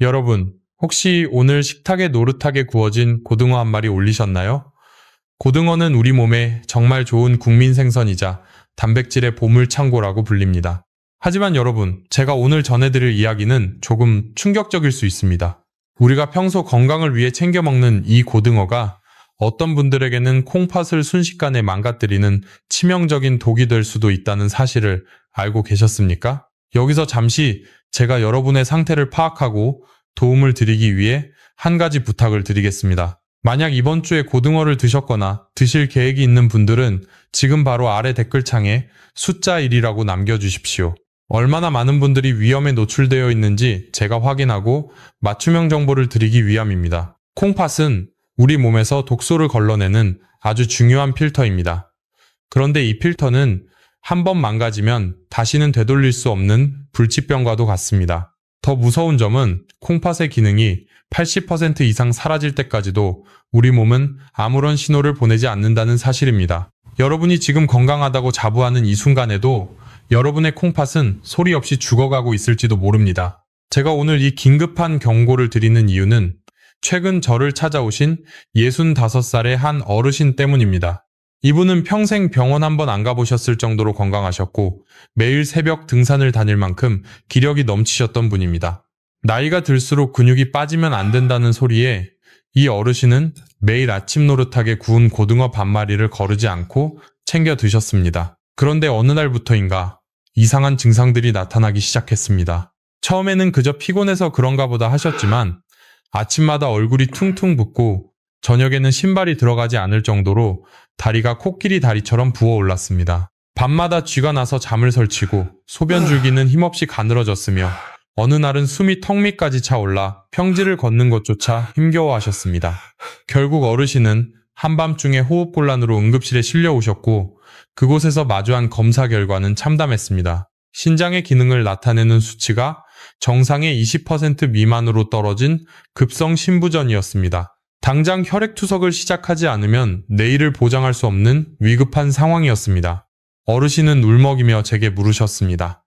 여러분, 혹시 오늘 식탁에 노릇하게 구워진 고등어 한 마리 올리셨나요? 고등어는 우리 몸에 정말 좋은 국민 생선이자 단백질의 보물창고라고 불립니다. 하지만 여러분, 제가 오늘 전해드릴 이야기는 조금 충격적일 수 있습니다. 우리가 평소 건강을 위해 챙겨 먹는 이 고등어가 어떤 분들에게는 콩팥을 순식간에 망가뜨리는 치명적인 독이 될 수도 있다는 사실을 알고 계셨습니까? 여기서 잠시 제가 여러분의 상태를 파악하고 도움을 드리기 위해 한 가지 부탁을 드리겠습니다. 만약 이번 주에 고등어를 드셨거나 드실 계획이 있는 분들은 지금 바로 아래 댓글창에 숫자 1이라고 남겨주십시오. 얼마나 많은 분들이 위험에 노출되어 있는지 제가 확인하고 맞춤형 정보를 드리기 위함입니다. 콩팥은 우리 몸에서 독소를 걸러내는 아주 중요한 필터입니다. 그런데 이 필터는 한 번 망가지면 다시는 되돌릴 수 없는 불치병과도 같습니다. 더 무서운 점은 콩팥의 기능이 80% 이상 사라질 때까지도 우리 몸은 아무런 신호를 보내지 않는다는 사실입니다. 여러분이 지금 건강하다고 자부하는 이 순간에도 여러분의 콩팥은 소리 없이 죽어가고 있을지도 모릅니다. 제가 오늘 이 긴급한 경고를 드리는 이유는 최근 저를 찾아오신 65살의 한 어르신 때문입니다. 이분은 평생 병원 한 번 안 가보셨을 정도로 건강하셨고 매일 새벽 등산을 다닐 만큼 기력이 넘치셨던 분입니다. 나이가 들수록 근육이 빠지면 안 된다는 소리에 이 어르신은 매일 아침 노릇하게 구운 고등어 반마리를 거르지 않고 챙겨 드셨습니다. 그런데 어느 날부터인가 이상한 증상들이 나타나기 시작했습니다. 처음에는 그저 피곤해서 그런가 보다 하셨지만 아침마다 얼굴이 퉁퉁 붓고 저녁에는 신발이 들어가지 않을 정도로 다리가 코끼리 다리처럼 부어올랐습니다. 밤마다 쥐가 나서 잠을 설치고 소변 줄기는 힘없이 가늘어졌으며 어느 날은 숨이 턱 밑까지 차올라 평지를 걷는 것조차 힘겨워하셨습니다. 결국 어르신은 한밤중에 호흡곤란으로 응급실에 실려오셨고 그곳에서 마주한 검사 결과는 참담했습니다. 신장의 기능을 나타내는 수치가 정상의 20% 미만으로 떨어진 급성 신부전이었습니다. 당장 혈액투석을 시작하지 않으면 내일을 보장할 수 없는 위급한 상황이었습니다. 어르신은 울먹이며 제게 물으셨습니다.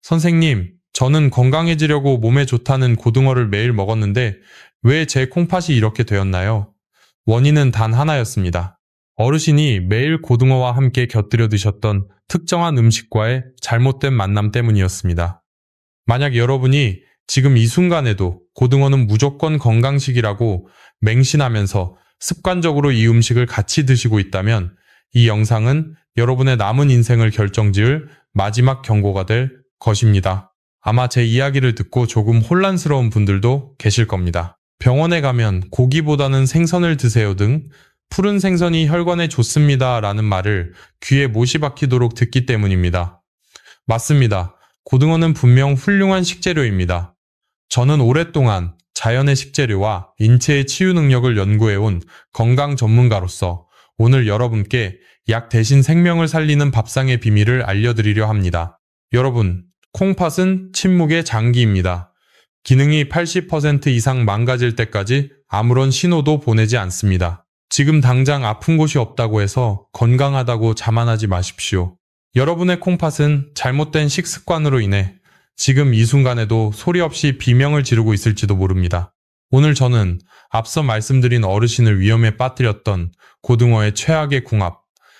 선생님, 저는 건강해지려고 몸에 좋다는 고등어를 매일 먹었는데 왜 제 콩팥이 이렇게 되었나요? 원인은 단 하나였습니다. 어르신이 매일 고등어와 함께 곁들여 드셨던 특정한 음식과의 잘못된 만남 때문이었습니다. 만약 여러분이 지금 이 순간에도 고등어는 무조건 건강식이라고 맹신하면서 습관적으로 이 음식을 같이 드시고 있다면 이 영상은 여러분의 남은 인생을 결정지을 마지막 경고가 될 것입니다. 아마 제 이야기를 듣고 조금 혼란스러운 분들도 계실 겁니다. 병원에 가면 고기보다는 생선을 드세요 등 푸른 생선이 혈관에 좋습니다 라는 말을 귀에 못이 박히도록 듣기 때문입니다. 맞습니다. 고등어는 분명 훌륭한 식재료입니다. 저는 오랫동안 자연의 식재료와 인체의 치유 능력을 연구해온 건강 전문가로서 오늘 여러분께 약 대신 생명을 살리는 밥상의 비밀을 알려드리려 합니다. 여러분, 콩팥은 침묵의 장기입니다. 기능이 80% 이상 망가질 때까지 아무런 신호도 보내지 않습니다. 지금 당장 아픈 곳이 없다고 해서 건강하다고 자만하지 마십시오. 여러분의 콩팥은 잘못된 식습관으로 인해 지금 이 순간에도 소리 없이 비명을 지르고 있을지도 모릅니다. 오늘 저는 앞서 말씀드린 어르신을 위험에 빠뜨렸던 고등어의 최악의 궁합,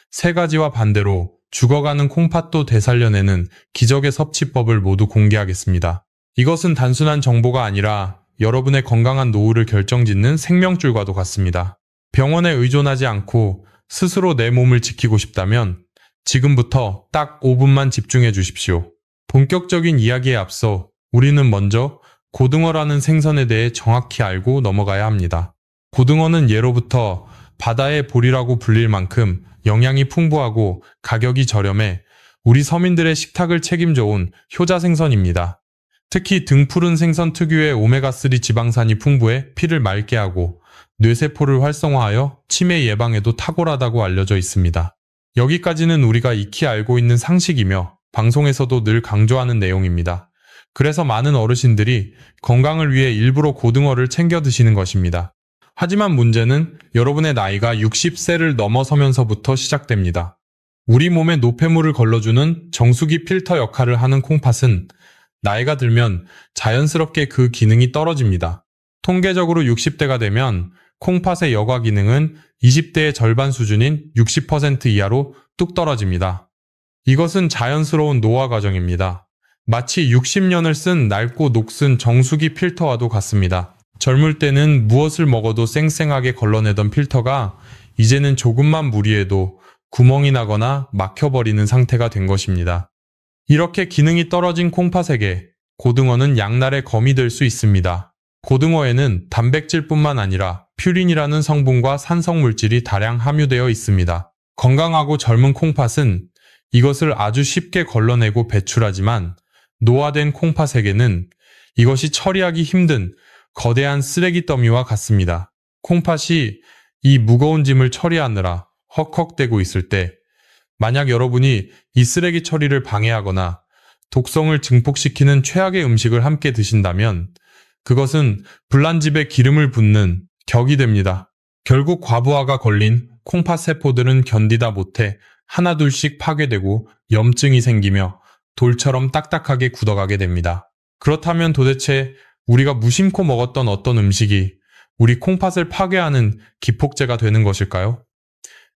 세 가지와 반대로 죽어가는 콩팥도 되살려내는 기적의 섭취법을 모두 공개하겠습니다. 이것은 단순한 정보가 아니라 여러분의 건강한 노후를 결정짓는 생명줄과도 같습니다. 병원에 의존하지 않고 스스로 내 몸을 지키고 싶다면 지금부터 딱 5분만 집중해 주십시오. 본격적인 이야기에 앞서 우리는 먼저 고등어라는 생선에 대해 정확히 알고 넘어가야 합니다. 고등어는 예로부터 바다의 볼이라고 불릴 만큼 영양이 풍부하고 가격이 저렴해 우리 서민들의 식탁을 책임져온 효자 생선입니다. 특히 등푸른 생선 특유의 오메가3 지방산이 풍부해 피를 맑게 하고 뇌세포를 활성화하여 치매 예방에도 탁월하다고 알려져 있습니다. 여기까지는 우리가 익히 알고 있는 상식이며 방송에서도 늘 강조하는 내용입니다. 그래서 많은 어르신들이 건강을 위해 일부러 고등어를 챙겨 드시는 것입니다. 하지만 문제는 여러분의 나이가 60세를 넘어서면서부터 시작됩니다. 우리 몸에 노폐물을 걸러주는 정수기 필터 역할을 하는 콩팥은 나이가 들면 자연스럽게 그 기능이 떨어집니다. 통계적으로 60대가 되면 콩팥의 여과 기능은 20대의 절반 수준인 60% 이하로 뚝 떨어집니다. 이것은 자연스러운 노화 과정입니다. 마치 60년을 쓴 낡고 녹슨 정수기 필터와도 같습니다. 젊을 때는 무엇을 먹어도 쌩쌩하게 걸러내던 필터가 이제는 조금만 무리해도 구멍이 나거나 막혀버리는 상태가 된 것입니다. 이렇게 기능이 떨어진 콩팥에게 고등어는 양날의 검이 될 수 있습니다. 고등어에는 단백질뿐만 아니라 퓨린이라는 성분과 산성물질이 다량 함유되어 있습니다. 건강하고 젊은 콩팥은 이것을 아주 쉽게 걸러내고 배출하지만 노화된 콩팥에게는 이것이 처리하기 힘든 거대한 쓰레기 더미와 같습니다. 콩팥이 이 무거운 짐을 처리하느라 헉헉대고 있을 때 만약 여러분이 이 쓰레기 처리를 방해하거나 독성을 증폭시키는 최악의 음식을 함께 드신다면 그것은 불난집에 기름을 붓는 격이 됩니다. 결국 과부하가 걸린 콩팥 세포들은 견디다 못해 하나둘씩 파괴되고 염증이 생기며 돌처럼 딱딱하게 굳어가게 됩니다. 그렇다면 도대체 우리가 무심코 먹었던 어떤 음식이 우리 콩팥을 파괴하는 기폭제가 되는 것일까요?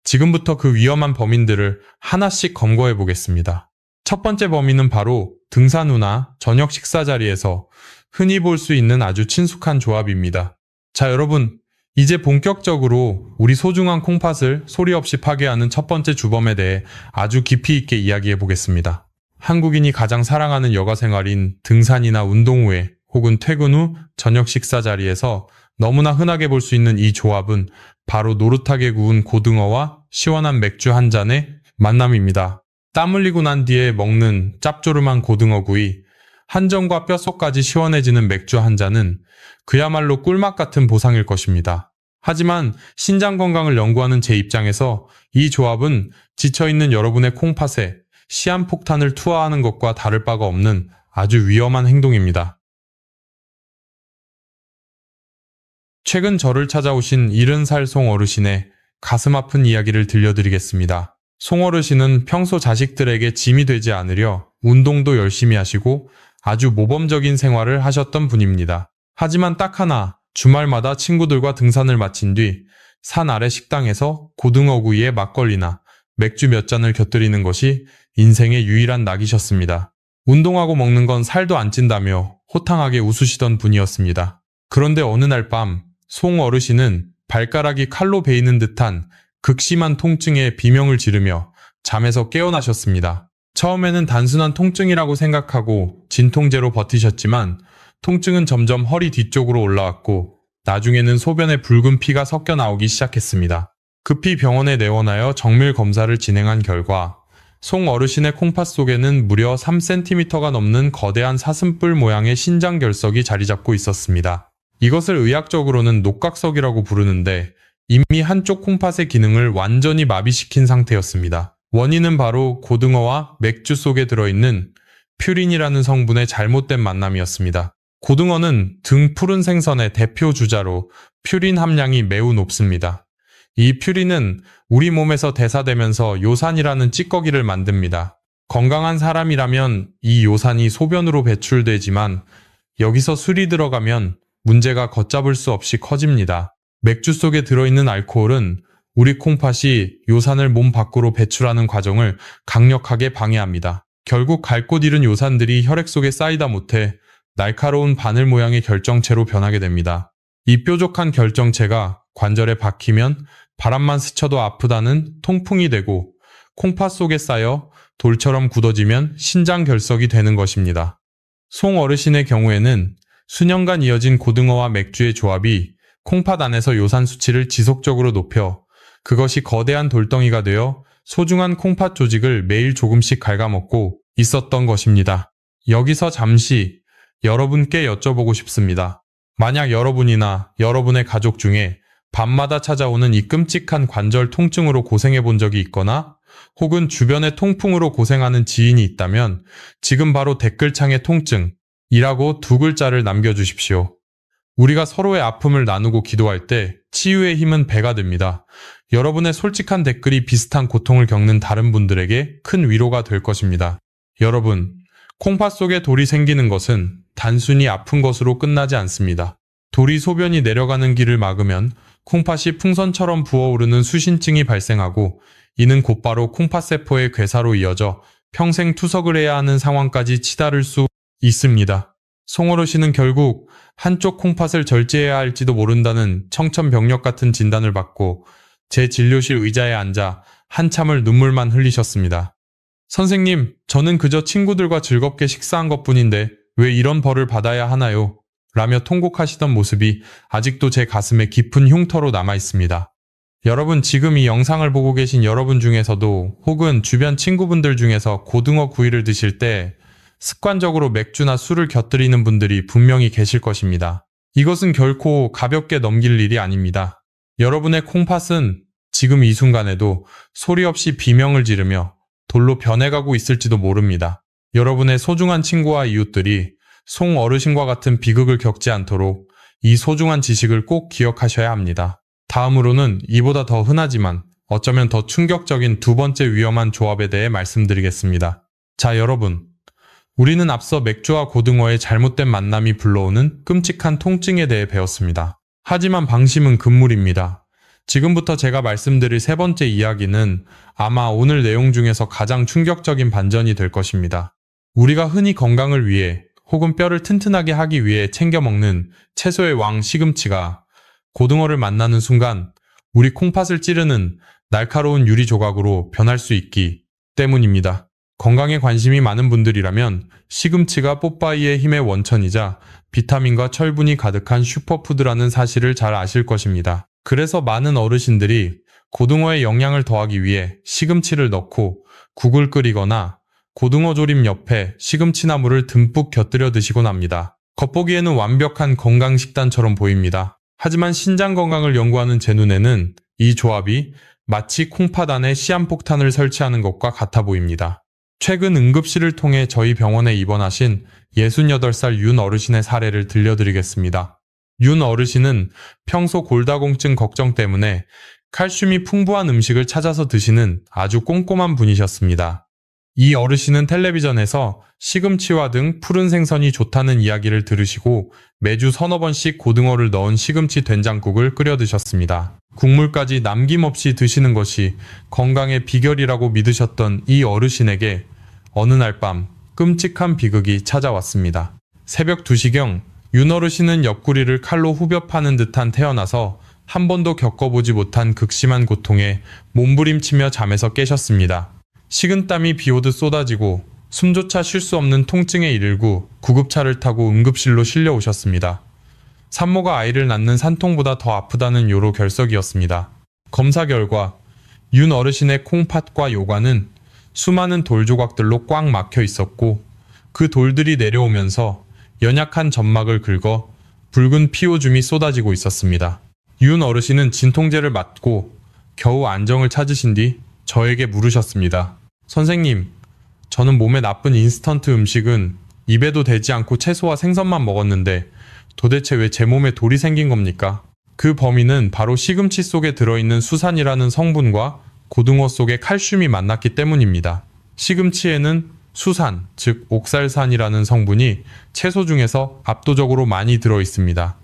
지금부터 그 위험한 범인들을 하나씩 검거해 보겠습니다. 첫 번째 범인은 바로 등산 후나 저녁 식사 자리에서 흔히 볼 수 있는 아주 친숙한 조합입니다. 자, 여러분, 이제 본격적으로 우리 소중한 콩팥을 소리 없이 파괴하는 첫 번째 주범에 대해 아주 깊이 있게 이야기해 보겠습니다. 한국인이 가장 사랑하는 여가 생활인 등산이나 운동 후에 혹은 퇴근 후 저녁 식사 자리에서 너무나 흔하게 볼 수 있는 이 조합은 바로 노릇하게 구운 고등어와 시원한 맥주 한 잔의 만남입니다. 땀 흘리고 난 뒤에 먹는 짭조름한 고등어 구이, 한정과 뼛속까지 시원해지는 맥주 한 잔은 그야말로 꿀맛 같은 보상일 것입니다. 하지만 신장 건강을 연구하는 제 입장에서 이 조합은 지쳐있는 여러분의 콩팥에 시한폭탄을 투하하는 것과 다를 바가 없는 아주 위험한 행동입니다. 최근 저를 찾아오신 70살 송 어르신의 가슴 아픈 이야기를 들려드리겠습니다. 송 어르신은 평소 자식들에게 짐이 되지 않으려 운동도 열심히 하시고 아주 모범적인 생활을 하셨던 분입니다. 하지만 딱 하나, 주말마다 친구들과 등산을 마친 뒤 산 아래 식당에서 고등어 구이에 막걸리나 맥주 몇 잔을 곁들이는 것이 인생의 유일한 낙이셨습니다. 운동하고 먹는 건 살도 안 찐다며 호탕하게 웃으시던 분이었습니다. 그런데 어느 날 밤, 송 어르신은 발가락이 칼로 베이는 듯한 극심한 통증에 비명을 지르며 잠에서 깨어나셨습니다. 처음에는 단순한 통증이라고 생각하고 진통제로 버티셨지만 통증은 점점 허리 뒤쪽으로 올라왔고 나중에는 소변에 붉은 피가 섞여 나오기 시작했습니다. 급히 병원에 내원하여 정밀 검사를 진행한 결과 송 어르신의 콩팥 속에는 무려 3cm가 넘는 거대한 사슴뿔 모양의 신장 결석이 자리 잡고 있었습니다. 이것을 의학적으로는 녹각석이라고 부르는데 이미 한쪽 콩팥의 기능을 완전히 마비시킨 상태였습니다. 원인은 바로 고등어와 맥주 속에 들어있는 퓨린이라는 성분의 잘못된 만남이었습니다. 고등어는 등 푸른 생선의 대표 주자로 퓨린 함량이 매우 높습니다. 이 퓨린은 우리 몸에서 대사되면서 요산이라는 찌꺼기를 만듭니다. 건강한 사람이라면 이 요산이 소변으로 배출되지만 여기서 술이 들어가면 문제가 걷잡을 수 없이 커집니다. 맥주 속에 들어있는 알코올은 우리 콩팥이 요산을 몸 밖으로 배출하는 과정을 강력하게 방해합니다. 결국 갈 곳 잃은 요산들이 혈액 속에 쌓이다 못해 날카로운 바늘 모양의 결정체로 변하게 됩니다. 이 뾰족한 결정체가 관절에 박히면 바람만 스쳐도 아프다는 통풍이 되고 콩팥 속에 쌓여 돌처럼 굳어지면 신장 결석이 되는 것입니다. 송 어르신의 경우에는 수년간 이어진 고등어와 맥주의 조합이 콩팥 안에서 요산 수치를 지속적으로 높여 그것이 거대한 돌덩이가 되어 소중한 콩팥 조직을 매일 조금씩 갉아먹고 있었던 것입니다. 여기서 잠시 여러분께 여쭤보고 싶습니다. 만약 여러분이나 여러분의 가족 중에 밤마다 찾아오는 이 끔찍한 관절 통증으로 고생해 본 적이 있거나 혹은 주변의 통풍으로 고생하는 지인이 있다면 지금 바로 댓글창에 통증이라고 2글자를 남겨주십시오. 우리가 서로의 아픔을 나누고 기도할 때 치유의 힘은 배가 됩니다. 여러분의 솔직한 댓글이 비슷한 고통을 겪는 다른 분들에게 큰 위로가 될 것입니다. 여러분, 콩팥 속에 돌이 생기는 것은 단순히 아픈 것으로 끝나지 않습니다. 돌이 소변이 내려가는 길을 막으면 콩팥이 풍선처럼 부어오르는 수신증이 발생하고, 이는 곧바로 콩팥세포의 괴사로 이어져 평생 투석을 해야 하는 상황까지 치달을 수 있습니다. 송 어르신은 결국 한쪽 콩팥을 절제해야 할지도 모른다는 청천벽력 같은 진단을 받고 제 진료실 의자에 앉아 한참을 눈물만 흘리셨습니다. 선생님, 저는 그저 친구들과 즐겁게 식사한 것뿐인데 왜 이런 벌을 받아야 하나요? 라며 통곡하시던 모습이 아직도 제 가슴에 깊은 흉터로 남아 있습니다. 여러분, 지금 이 영상을 보고 계신 여러분 중에서도 혹은 주변 친구분들 중에서 고등어 구이를 드실 때 습관적으로 맥주나 술을 곁들이는 분들이 분명히 계실 것입니다. 이것은 결코 가볍게 넘길 일이 아닙니다. 여러분의 콩팥은 지금 이 순간에도 소리 없이 비명을 지르며 돌로 변해가고 있을지도 모릅니다. 여러분의 소중한 친구와 이웃들이 송 어르신과 같은 비극을 겪지 않도록 이 소중한 지식을 꼭 기억하셔야 합니다. 다음으로는 이보다 더 흔하지만 어쩌면 더 충격적인 두 번째 위험한 조합에 대해 말씀드리겠습니다. 자, 여러분. 우리는 앞서 맥주와 고등어의 잘못된 만남이 불러오는 끔찍한 통증에 대해 배웠습니다. 하지만 방심은 금물입니다. 지금부터 제가 말씀드릴 세 번째 이야기는 아마 오늘 내용 중에서 가장 충격적인 반전이 될 것입니다. 우리가 흔히 건강을 위해 혹은 뼈를 튼튼하게 하기 위해 챙겨 먹는 채소의 왕 시금치가 고등어를 만나는 순간 우리 콩팥을 찌르는 날카로운 유리 조각으로 변할 수 있기 때문입니다. 건강에 관심이 많은 분들이라면 시금치가 뽀빠이의 힘의 원천이자 비타민과 철분이 가득한 슈퍼푸드라는 사실을 잘 아실 것입니다. 그래서 많은 어르신들이 고등어의 영양을 더하기 위해 시금치를 넣고 국을 끓이거나 고등어 조림 옆에 시금치나물을 듬뿍 곁들여 드시곤 합니다. 겉보기에는 완벽한 건강식단처럼 보입니다. 하지만 신장 건강을 연구하는 제 눈에는 이 조합이 마치 콩팥 안에 시한폭탄을 설치하는 것과 같아 보입니다. 최근 응급실을 통해 저희 병원에 입원하신 68살 윤 어르신의 사례를 들려드리겠습니다. 윤 어르신은 평소 골다공증 걱정 때문에 칼슘이 풍부한 음식을 찾아서 드시는 아주 꼼꼼한 분이셨습니다. 이 어르신은 텔레비전에서 시금치와 등 푸른 생선이 좋다는 이야기를 들으시고 매주 서너 번씩 고등어를 넣은 시금치 된장국을 끓여 드셨습니다. 국물까지 남김없이 드시는 것이 건강의 비결이라고 믿으셨던 이 어르신에게 어느 날 밤 끔찍한 비극이 찾아왔습니다. 새벽 2시경 윤 어르신은 옆구리를 칼로 후벼 파는 듯한 태어나서 한 번도 겪어보지 못한 극심한 고통에 몸부림치며 잠에서 깨셨습니다. 식은땀이 비오듯 쏟아지고 숨조차 쉴 수 없는 통증에 이르고 구급차를 타고 응급실로 실려오셨습니다. 산모가 아이를 낳는 산통보다 더 아프다는 요로 결석이었습니다. 검사 결과 윤 어르신의 콩팥과 요관은 수많은 돌 조각들로 꽉 막혀 있었고 그 돌들이 내려오면서 연약한 점막을 긁어 붉은 피오줌이 쏟아지고 있었습니다. 윤 어르신은 진통제를 맞고 겨우 안정을 찾으신 뒤 저에게 물으셨습니다. 선생님, 저는 몸에 나쁜 인스턴트 음식은 입에도 대지 않고 채소와 생선만 먹었는데 도대체 왜 제 몸에 돌이 생긴 겁니까? 그 범인은 바로 시금치 속에 들어있는 수산이라는 성분과 고등어 속에 칼슘이 만났기 때문입니다. 시금치에는 수산, 즉 옥살산이라는 성분이 채소 중에서 압도적으로 많이 들어있습니다.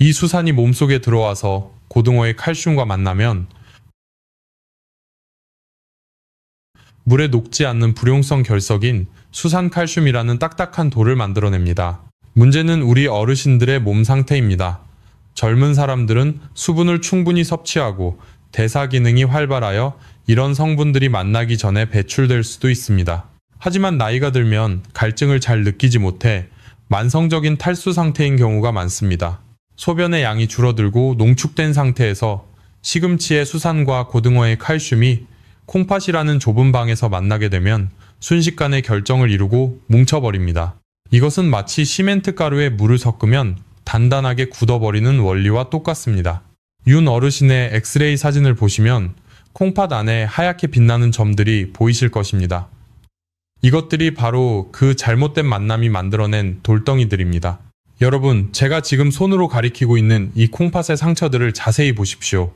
이 수산이 몸속에 들어와서 고등어의 칼슘과 만나면 물에 녹지 않는 불용성 결석인 수산칼슘이라는 딱딱한 돌을 만들어냅니다. 문제는 우리 어르신들의 몸 상태입니다. 젊은 사람들은 수분을 충분히 섭취하고 대사 기능이 활발하여 이런 성분들이 만나기 전에 배출될 수도 있습니다. 하지만 나이가 들면 갈증을 잘 느끼지 못해 만성적인 탈수 상태인 경우가 많습니다. 소변의 양이 줄어들고 농축된 상태에서 시금치의 수산과 고등어의 칼슘이 콩팥이라는 좁은 방에서 만나게 되면 순식간에 결정을 이루고 뭉쳐버립니다. 이것은 마치 시멘트 가루에 물을 섞으면 단단하게 굳어버리는 원리와 똑같습니다. 윤 어르신의 엑스레이 사진을 보시면 콩팥 안에 하얗게 빛나는 점들이 보이실 것입니다. 이것들이 바로 그 잘못된 만남이 만들어낸 돌덩이들입니다. 여러분, 제가 지금 손으로 가리키고 있는 이 콩팥의 상처들을 자세히 보십시오.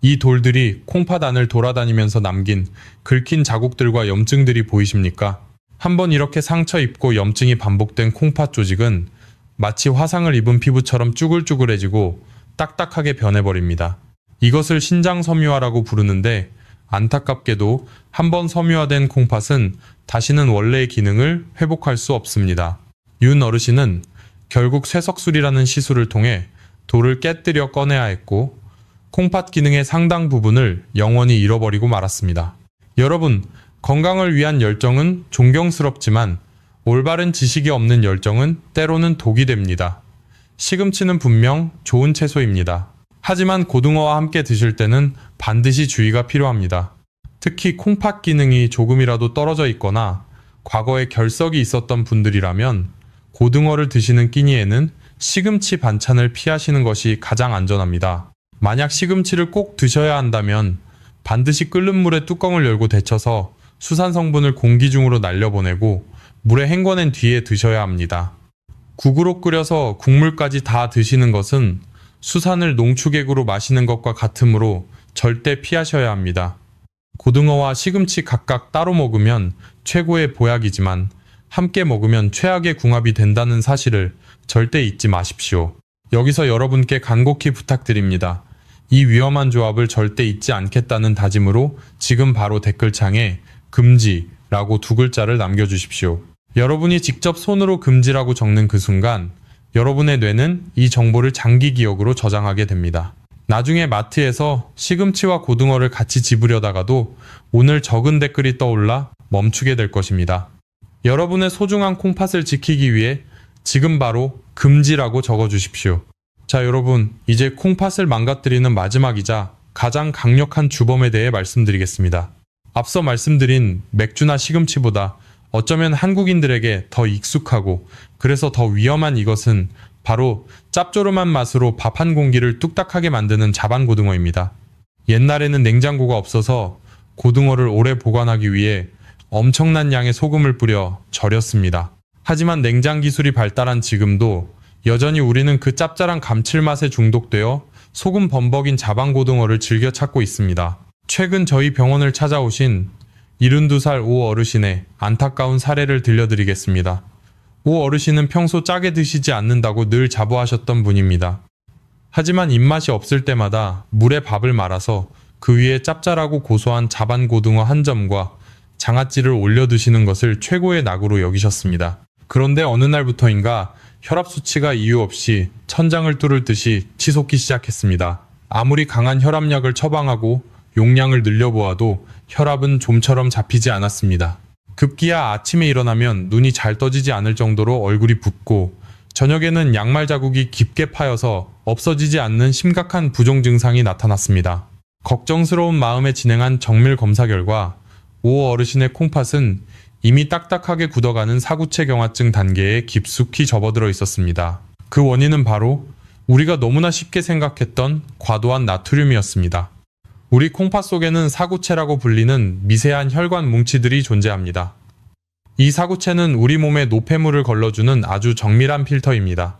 이 돌들이 콩팥 안을 돌아다니면서 남긴 긁힌 자국들과 염증들이 보이십니까? 한번 이렇게 상처 입고 염증이 반복된 콩팥 조직은 마치 화상을 입은 피부처럼 쭈글쭈글해지고 딱딱하게 변해버립니다. 이것을 신장섬유화라고 부르는데 안타깝게도 한번 섬유화된 콩팥은 다시는 원래의 기능을 회복할 수 없습니다. 윤 어르신은 결국 쇠석술이라는 시술을 통해 돌을 깨뜨려 꺼내야 했고 콩팥 기능의 상당 부분을 영원히 잃어버리고 말았습니다. 여러분, 건강을 위한 열정은 존경스럽지만 올바른 지식이 없는 열정은 때로는 독이 됩니다. 시금치는 분명 좋은 채소입니다. 하지만 고등어와 함께 드실 때는 반드시 주의가 필요합니다. 특히 콩팥 기능이 조금이라도 떨어져 있거나 과거에 결석이 있었던 분들이라면 고등어를 드시는 끼니에는 시금치 반찬을 피하시는 것이 가장 안전합니다. 만약 시금치를 꼭 드셔야 한다면 반드시 끓는 물에 뚜껑을 열고 데쳐서 수산 성분을 공기 중으로 날려보내고 물에 헹궈낸 뒤에 드셔야 합니다. 국으로 끓여서 국물까지 다 드시는 것은 수산을 농축액으로 마시는 것과 같으므로 절대 피하셔야 합니다. 고등어와 시금치 각각 따로 먹으면 최고의 보약이지만 함께 먹으면 최악의 궁합이 된다는 사실을 절대 잊지 마십시오. 여기서 여러분께 간곡히 부탁드립니다. 이 위험한 조합을 절대 잊지 않겠다는 다짐으로 지금 바로 댓글창에 금지라고 2글자를 남겨주십시오. 여러분이 직접 손으로 금지라고 적는 그 순간 여러분의 뇌는 이 정보를 장기 기억으로 저장하게 됩니다. 나중에 마트에서 시금치와 고등어를 같이 집으려다가도 오늘 적은 댓글이 떠올라 멈추게 될 것입니다. 여러분의 소중한 콩팥을 지키기 위해 지금 바로 금지라고 적어주십시오. 자, 여러분, 이제 콩팥을 망가뜨리는 마지막이자 가장 강력한 주범에 대해 말씀드리겠습니다. 앞서 말씀드린 맥주나 시금치보다 어쩌면 한국인들에게 더 익숙하고 그래서 더 위험한 이것은 바로 짭조름한 맛으로 밥 한 공기를 뚝딱하게 만드는 자반고등어입니다. 옛날에는 냉장고가 없어서 고등어를 오래 보관하기 위해 엄청난 양의 소금을 뿌려 절였습니다. 하지만 냉장 기술이 발달한 지금도 여전히 우리는 그 짭짤한 감칠맛에 중독되어 소금 범벅인 자반고등어를 즐겨 찾고 있습니다. 최근 저희 병원을 찾아오신 72살 오 어르신의 안타까운 사례를 들려드리겠습니다. 오 어르신은 평소 짜게 드시지 않는다고 늘 자부하셨던 분입니다. 하지만 입맛이 없을 때마다 물에 밥을 말아서 그 위에 짭짤하고 고소한 자반고등어 한 점과 장아찌를 올려 드시는 것을 최고의 낙으로 여기셨습니다. 그런데 어느 날부터인가 혈압 수치가 이유 없이 천장을 뚫을 듯이 치솟기 시작했습니다. 아무리 강한 혈압약을 처방하고 용량을 늘려보아도 혈압은 좀처럼 잡히지 않았습니다. 급기야 아침에 일어나면 눈이 잘 떠지지 않을 정도로 얼굴이 붓고 저녁에는 양말 자국이 깊게 파여서 없어지지 않는 심각한 부종 증상이 나타났습니다. 걱정스러운 마음에 진행한 정밀 검사 결과 오 어르신의 콩팥은 이미 딱딱하게 굳어가는 사구체경화증 단계에 깊숙이 접어들어 있었습니다. 그 원인은 바로 우리가 너무나 쉽게 생각했던 과도한 나트륨이었습니다. 우리 콩팥 속에는 사구체라고 불리는 미세한 혈관 뭉치들이 존재합니다. 이 사구체는 우리 몸에 노폐물을 걸러주는 아주 정밀한 필터입니다.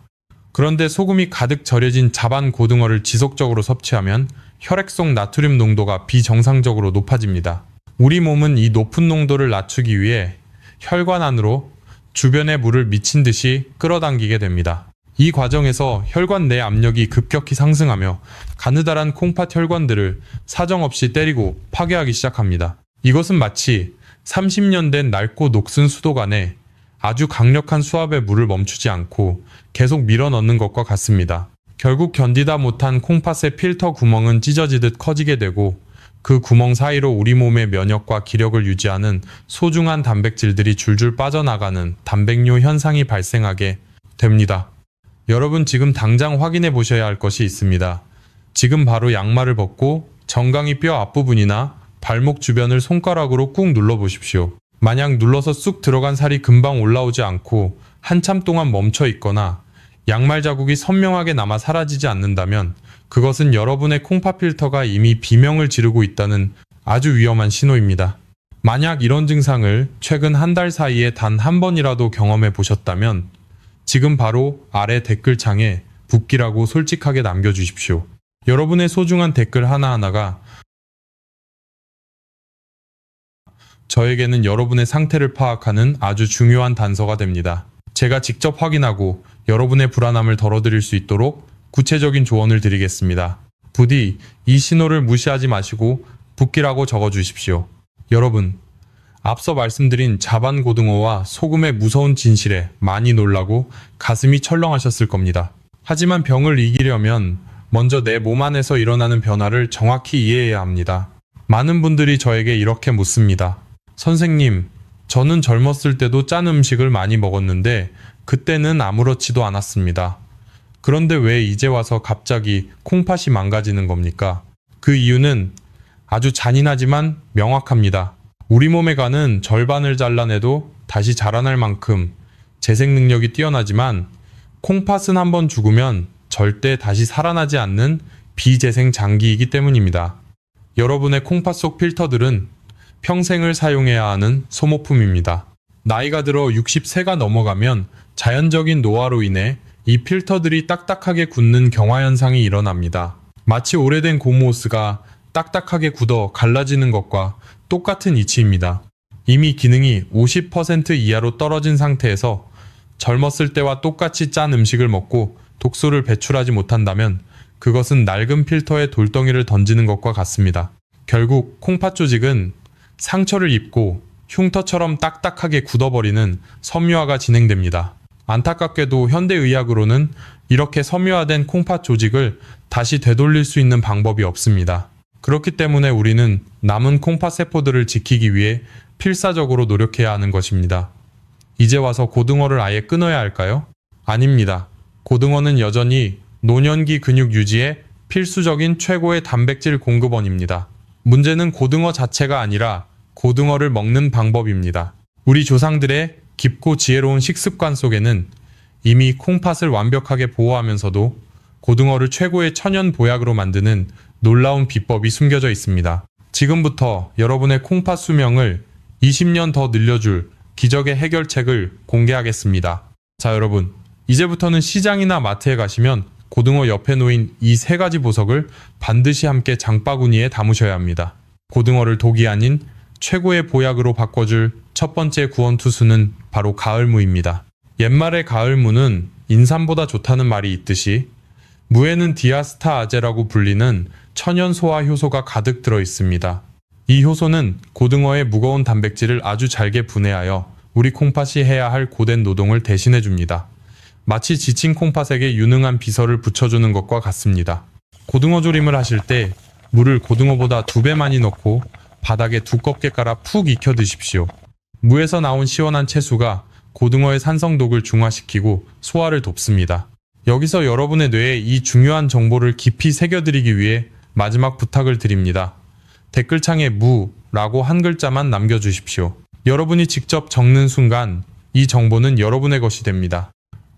그런데 소금이 가득 절여진 자반 고등어를 지속적으로 섭취하면 혈액 속 나트륨 농도가 비정상적으로 높아집니다. 우리 몸은 이 높은 농도를 낮추기 위해 혈관 안으로 주변의 물을 미친 듯이 끌어당기게 됩니다. 이 과정에서 혈관 내 압력이 급격히 상승하며 가느다란 콩팥 혈관들을 사정없이 때리고 파괴하기 시작합니다. 이것은 마치 30년 된 낡고 녹슨 수도관에 아주 강력한 수압의 물을 멈추지 않고 계속 밀어넣는 것과 같습니다. 결국 견디다 못한 콩팥의 필터 구멍은 찢어지듯 커지게 되고 그 구멍 사이로 우리 몸의 면역과 기력을 유지하는 소중한 단백질들이 줄줄 빠져나가는 단백뇨 현상이 발생하게 됩니다. 여러분, 지금 당장 확인해 보셔야 할 것이 있습니다. 지금 바로 양말을 벗고 정강이 뼈 앞부분이나 발목 주변을 손가락으로 꾹 눌러 보십시오. 만약 눌러서 쑥 들어간 살이 금방 올라오지 않고 한참 동안 멈춰 있거나 양말 자국이 선명하게 남아 사라지지 않는다면 그것은 여러분의 콩팥 필터가 이미 비명을 지르고 있다는 아주 위험한 신호입니다. 만약 이런 증상을 최근 한 달 사이에 단 한 번이라도 경험해 보셨다면 지금 바로 아래 댓글창에 붓기라고 솔직하게 남겨주십시오. 여러분의 소중한 댓글 하나하나가 저에게는 여러분의 상태를 파악하는 아주 중요한 단서가 됩니다. 제가 직접 확인하고 여러분의 불안함을 덜어드릴 수 있도록 구체적인 조언을 드리겠습니다. 부디 이 신호를 무시하지 마시고 붓기라고 적어주십시오. 여러분, 앞서 말씀드린 자반고등어와 소금의 무서운 진실에 많이 놀라고 가슴이 철렁하셨을 겁니다. 하지만 병을 이기려면 먼저 내 몸 안에서 일어나는 변화를 정확히 이해해야 합니다. 많은 분들이 저에게 이렇게 묻습니다. 선생님, 저는 젊었을 때도 짠 음식을 많이 먹었는데 그때는 아무렇지도 않았습니다. 그런데 왜 이제 와서 갑자기 콩팥이 망가지는 겁니까? 그 이유는 아주 잔인하지만 명확합니다. 우리 몸의 간은 절반을 잘라내도 다시 자라날 만큼 재생 능력이 뛰어나지만 콩팥은 한번 죽으면 절대 다시 살아나지 않는 비재생 장기이기 때문입니다. 여러분의 콩팥 속 필터들은 평생을 사용해야 하는 소모품입니다. 나이가 들어 60세가 넘어가면 자연적인 노화로 인해 이 필터들이 딱딱하게 굳는 경화현상이 일어납니다. 마치 오래된 고무호스가 딱딱하게 굳어 갈라지는 것과 똑같은 이치입니다. 이미 기능이 50% 이하로 떨어진 상태에서 젊었을 때와 똑같이 짠 음식을 먹고 독소를 배출하지 못한다면 그것은 낡은 필터에 돌덩이를 던지는 것과 같습니다. 결국 콩팥 조직은 상처를 입고 흉터처럼 딱딱하게 굳어버리는 섬유화가 진행됩니다. 안타깝게도 현대의학으로는 이렇게 섬유화된 콩팥 조직을 다시 되돌릴 수 있는 방법이 없습니다. 그렇기 때문에 우리는 남은 콩팥 세포들을 지키기 위해 필사적으로 노력해야 하는 것입니다. 이제 와서 고등어를 아예 끊어야 할까요? 아닙니다. 고등어는 여전히 노년기 근육 유지에 필수적인 최고의 단백질 공급원입니다. 문제는 고등어 자체가 아니라 고등어를 먹는 방법입니다. 우리 조상들의 깊고 지혜로운 식습관 속에는 이미 콩팥을 완벽하게 보호하면서도 고등어를 최고의 천연 보약으로 만드는 놀라운 비법이 숨겨져 있습니다. 지금부터 여러분의 콩팥 수명을 20년 더 늘려줄 기적의 해결책을 공개하겠습니다. 자, 여러분, 이제부터는 시장이나 마트에 가시면 고등어 옆에 놓인 이 세 가지 보석을 반드시 함께 장바구니에 담으셔야 합니다. 고등어를 독이 아닌 최고의 보약으로 바꿔줄 첫 번째 구원투수는 바로 가을무입니다. 옛말의 가을무는 인삼보다 좋다는 말이 있듯이 무에는 디아스타아제라고 불리는 천연 소화 효소가 가득 들어 있습니다. 이 효소는 고등어의 무거운 단백질을 아주 잘게 분해하여 우리 콩팥이 해야 할 고된 노동을 대신해 줍니다. 마치 지친 콩팥에게 유능한 비서를 붙여주는 것과 같습니다. 고등어 조림을 하실 때 물을 고등어보다 2배 많이 넣고 바닥에 두껍게 깔아 푹 익혀 드십시오. 무에서 나온 시원한 채수가 고등어의 산성독을 중화시키고 소화를 돕습니다. 여기서 여러분의 뇌에 이 중요한 정보를 깊이 새겨드리기 위해 마지막 부탁을 드립니다. 댓글창에 무라고 한 글자만 남겨주십시오. 여러분이 직접 적는 순간 이 정보는 여러분의 것이 됩니다.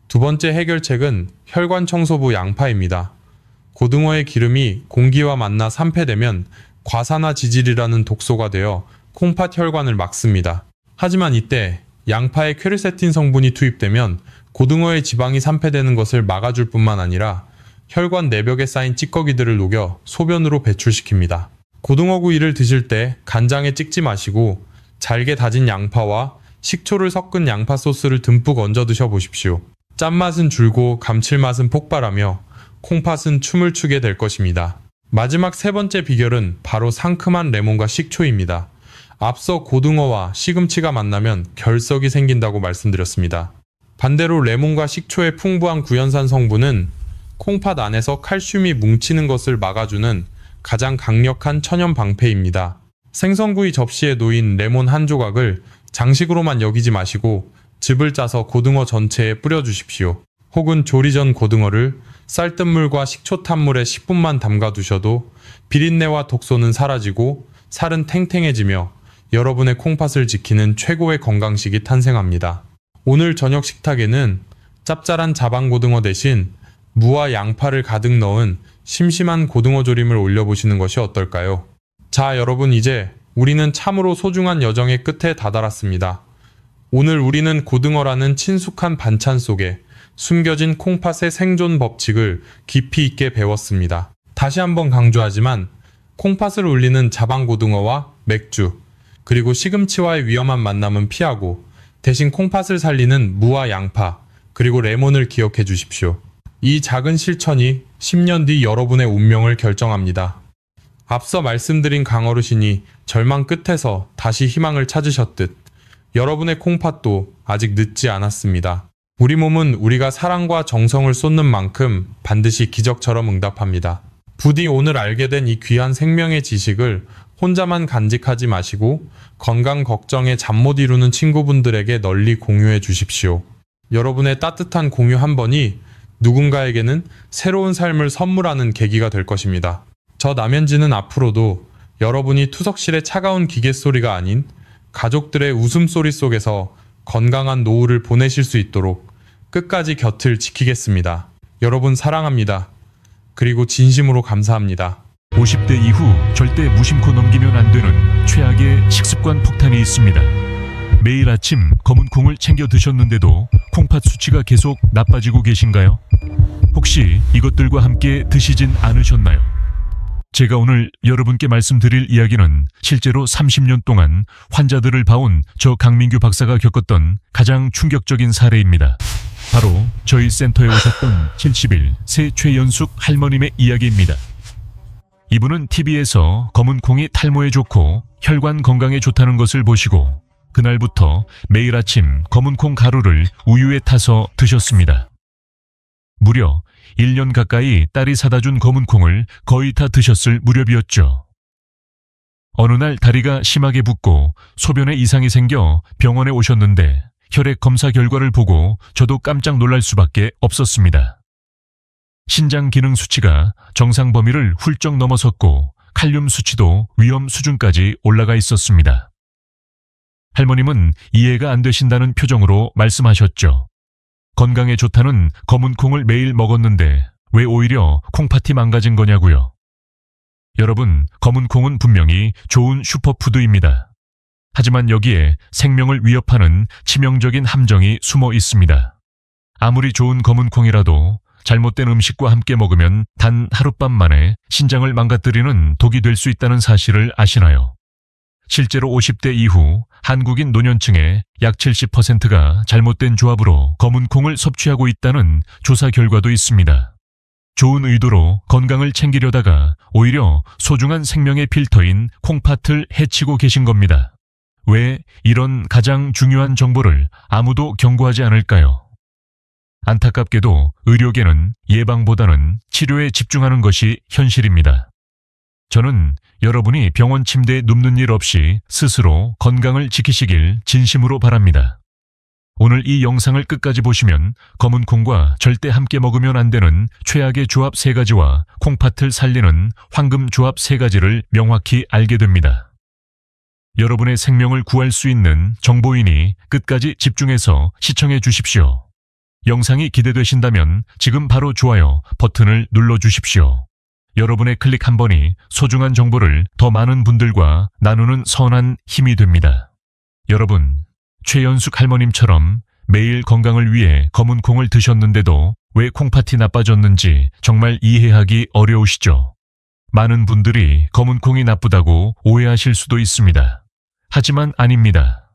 두 번째 해결책은 혈관 청소부 양파입니다. 고등어의 기름이 공기와 만나 산패되면 과산화 지질이라는 독소가 되어 콩팥 혈관을 막습니다. 하지만 이때 양파에 퀘르세틴 성분이 투입되면 고등어의 지방이 산패되는 것을 막아줄 뿐만 아니라 혈관 내벽에 쌓인 찌꺼기들을 녹여 소변으로 배출시킵니다. 고등어구이를 드실 때 간장에 찍지 마시고 잘게 다진 양파와 식초를 섞은 양파 소스를 듬뿍 얹어 드셔보십시오. 짠맛은 줄고 감칠맛은 폭발하며 콩팥은 춤을 추게 될 것입니다. 마지막 세 번째 비결은 바로 상큼한 레몬과 식초입니다. 앞서 고등어와 시금치가 만나면 결석이 생긴다고 말씀드렸습니다. 반대로 레몬과 식초의 풍부한 구연산 성분은 콩팥 안에서 칼슘이 뭉치는 것을 막아주는 가장 강력한 천연 방패입니다. 생선구이 접시에 놓인 레몬 한 조각을 장식으로만 여기지 마시고 즙을 짜서 고등어 전체에 뿌려주십시오. 혹은 조리 전 고등어를 쌀뜨물과 식초탄물에 10분만 담가 두셔도 비린내와 독소는 사라지고 살은 탱탱해지며 여러분의 콩팥을 지키는 최고의 건강식이 탄생합니다. 오늘 저녁 식탁에는 짭짤한 자반고등어 대신 무와 양파를 가득 넣은 심심한 고등어 조림을 올려보시는 것이 어떨까요? 자, 여러분, 이제 우리는 참으로 소중한 여정의 끝에 다다랐습니다. 오늘 우리는 고등어라는 친숙한 반찬 속에 숨겨진 콩팥의 생존 법칙을 깊이 있게 배웠습니다. 다시 한번 강조하지만 콩팥을 울리는 자반고등어와 맥주, 그리고 시금치와의 위험한 만남은 피하고 대신 콩팥을 살리는 무와 양파, 그리고 레몬을 기억해 주십시오. 이 작은 실천이 10년 뒤 여러분의 운명을 결정합니다. 앞서 말씀드린 강어르신이 절망 끝에서 다시 희망을 찾으셨듯 여러분의 콩팥도 아직 늦지 않았습니다. 우리 몸은 우리가 사랑과 정성을 쏟는 만큼 반드시 기적처럼 응답합니다. 부디 오늘 알게 된 이 귀한 생명의 지식을 혼자만 간직하지 마시고 건강 걱정에 잠 못 이루는 친구분들에게 널리 공유해 주십시오. 여러분의 따뜻한 공유 한 번이 누군가에게는 새로운 삶을 선물하는 계기가 될 것입니다. 저 남현진은 앞으로도 여러분이 투석실의 차가운 기계 소리가 아닌 가족들의 웃음소리 속에서 건강한 노후를 보내실 수 있도록 끝까지 곁을 지키겠습니다. 여러분 사랑합니다. 그리고 진심으로 감사합니다. 50대 이후 절대 무심코 넘기면 안 되는 최악의 식습관 폭탄이 있습니다. 매일 아침 검은 콩을 챙겨 드셨는데도 콩팥 수치가 계속 나빠지고 계신가요? 혹시 이것들과 함께 드시진 않으셨나요? 제가 오늘 여러분께 말씀드릴 이야기는 실제로 30년 동안 환자들을 봐온 저 강민규 박사가 겪었던 가장 충격적인 사례입니다. 바로 저희 센터에 오셨던 70일 새 최연숙 할머님의 이야기입니다. 이분은 TV에서 검은 콩이 탈모에 좋고 혈관 건강에 좋다는 것을 보시고 그날부터 매일 아침 검은 콩 가루를 우유에 타서 드셨습니다. 무려 1년 가까이 딸이 사다 준 검은 콩을 거의 다 드셨을 무렵이었죠. 어느 날 다리가 심하게 붓고 소변에 이상이 생겨 병원에 오셨는데 혈액 검사 결과를 보고 저도 깜짝 놀랄 수밖에 없었습니다. 신장 기능 수치가 정상 범위를 훌쩍 넘어섰고 칼륨 수치도 위험 수준까지 올라가 있었습니다. 할머님은 이해가 안 되신다는 표정으로 말씀하셨죠. 건강에 좋다는 검은 콩을 매일 먹었는데 왜 오히려 콩팥이 망가진 거냐고요. 여러분, 검은 콩은 분명히 좋은 슈퍼푸드입니다. 하지만 여기에 생명을 위협하는 치명적인 함정이 숨어 있습니다. 아무리 좋은 검은 콩이라도 잘못된 음식과 함께 먹으면 단 하룻밤 만에 신장을 망가뜨리는 독이 될 수 있다는 사실을 아시나요? 실제로 50대 이후 한국인 노년층의 약 70%가 잘못된 조합으로 검은 콩을 섭취하고 있다는 조사 결과도 있습니다. 좋은 의도로 건강을 챙기려다가 오히려 소중한 생명의 필터인 콩팥을 해치고 계신 겁니다. 왜 이런 가장 중요한 정보를 아무도 경고하지 않을까요? 안타깝게도 의료계는 예방보다는 치료에 집중하는 것이 현실입니다. 저는 여러분이 병원 침대에 눕는 일 없이 스스로 건강을 지키시길 진심으로 바랍니다. 오늘 이 영상을 끝까지 보시면 검은 콩과 절대 함께 먹으면 안 되는 최악의 조합 3가지와 콩팥을 살리는 황금 조합 3가지를 명확히 알게 됩니다. 여러분의 생명을 구할 수 있는 정보이니 끝까지 집중해서 시청해 주십시오. 영상이 기대되신다면 지금 바로 좋아요 버튼을 눌러주십시오. 여러분의 클릭 한 번이 소중한 정보를 더 많은 분들과 나누는 선한 힘이 됩니다. 여러분, 최연숙 할머님처럼 매일 건강을 위해 검은 콩을 드셨는데도 왜 콩팥이 나빠졌는지 정말 이해하기 어려우시죠? 많은 분들이 검은 콩이 나쁘다고 오해하실 수도 있습니다. 하지만 아닙니다.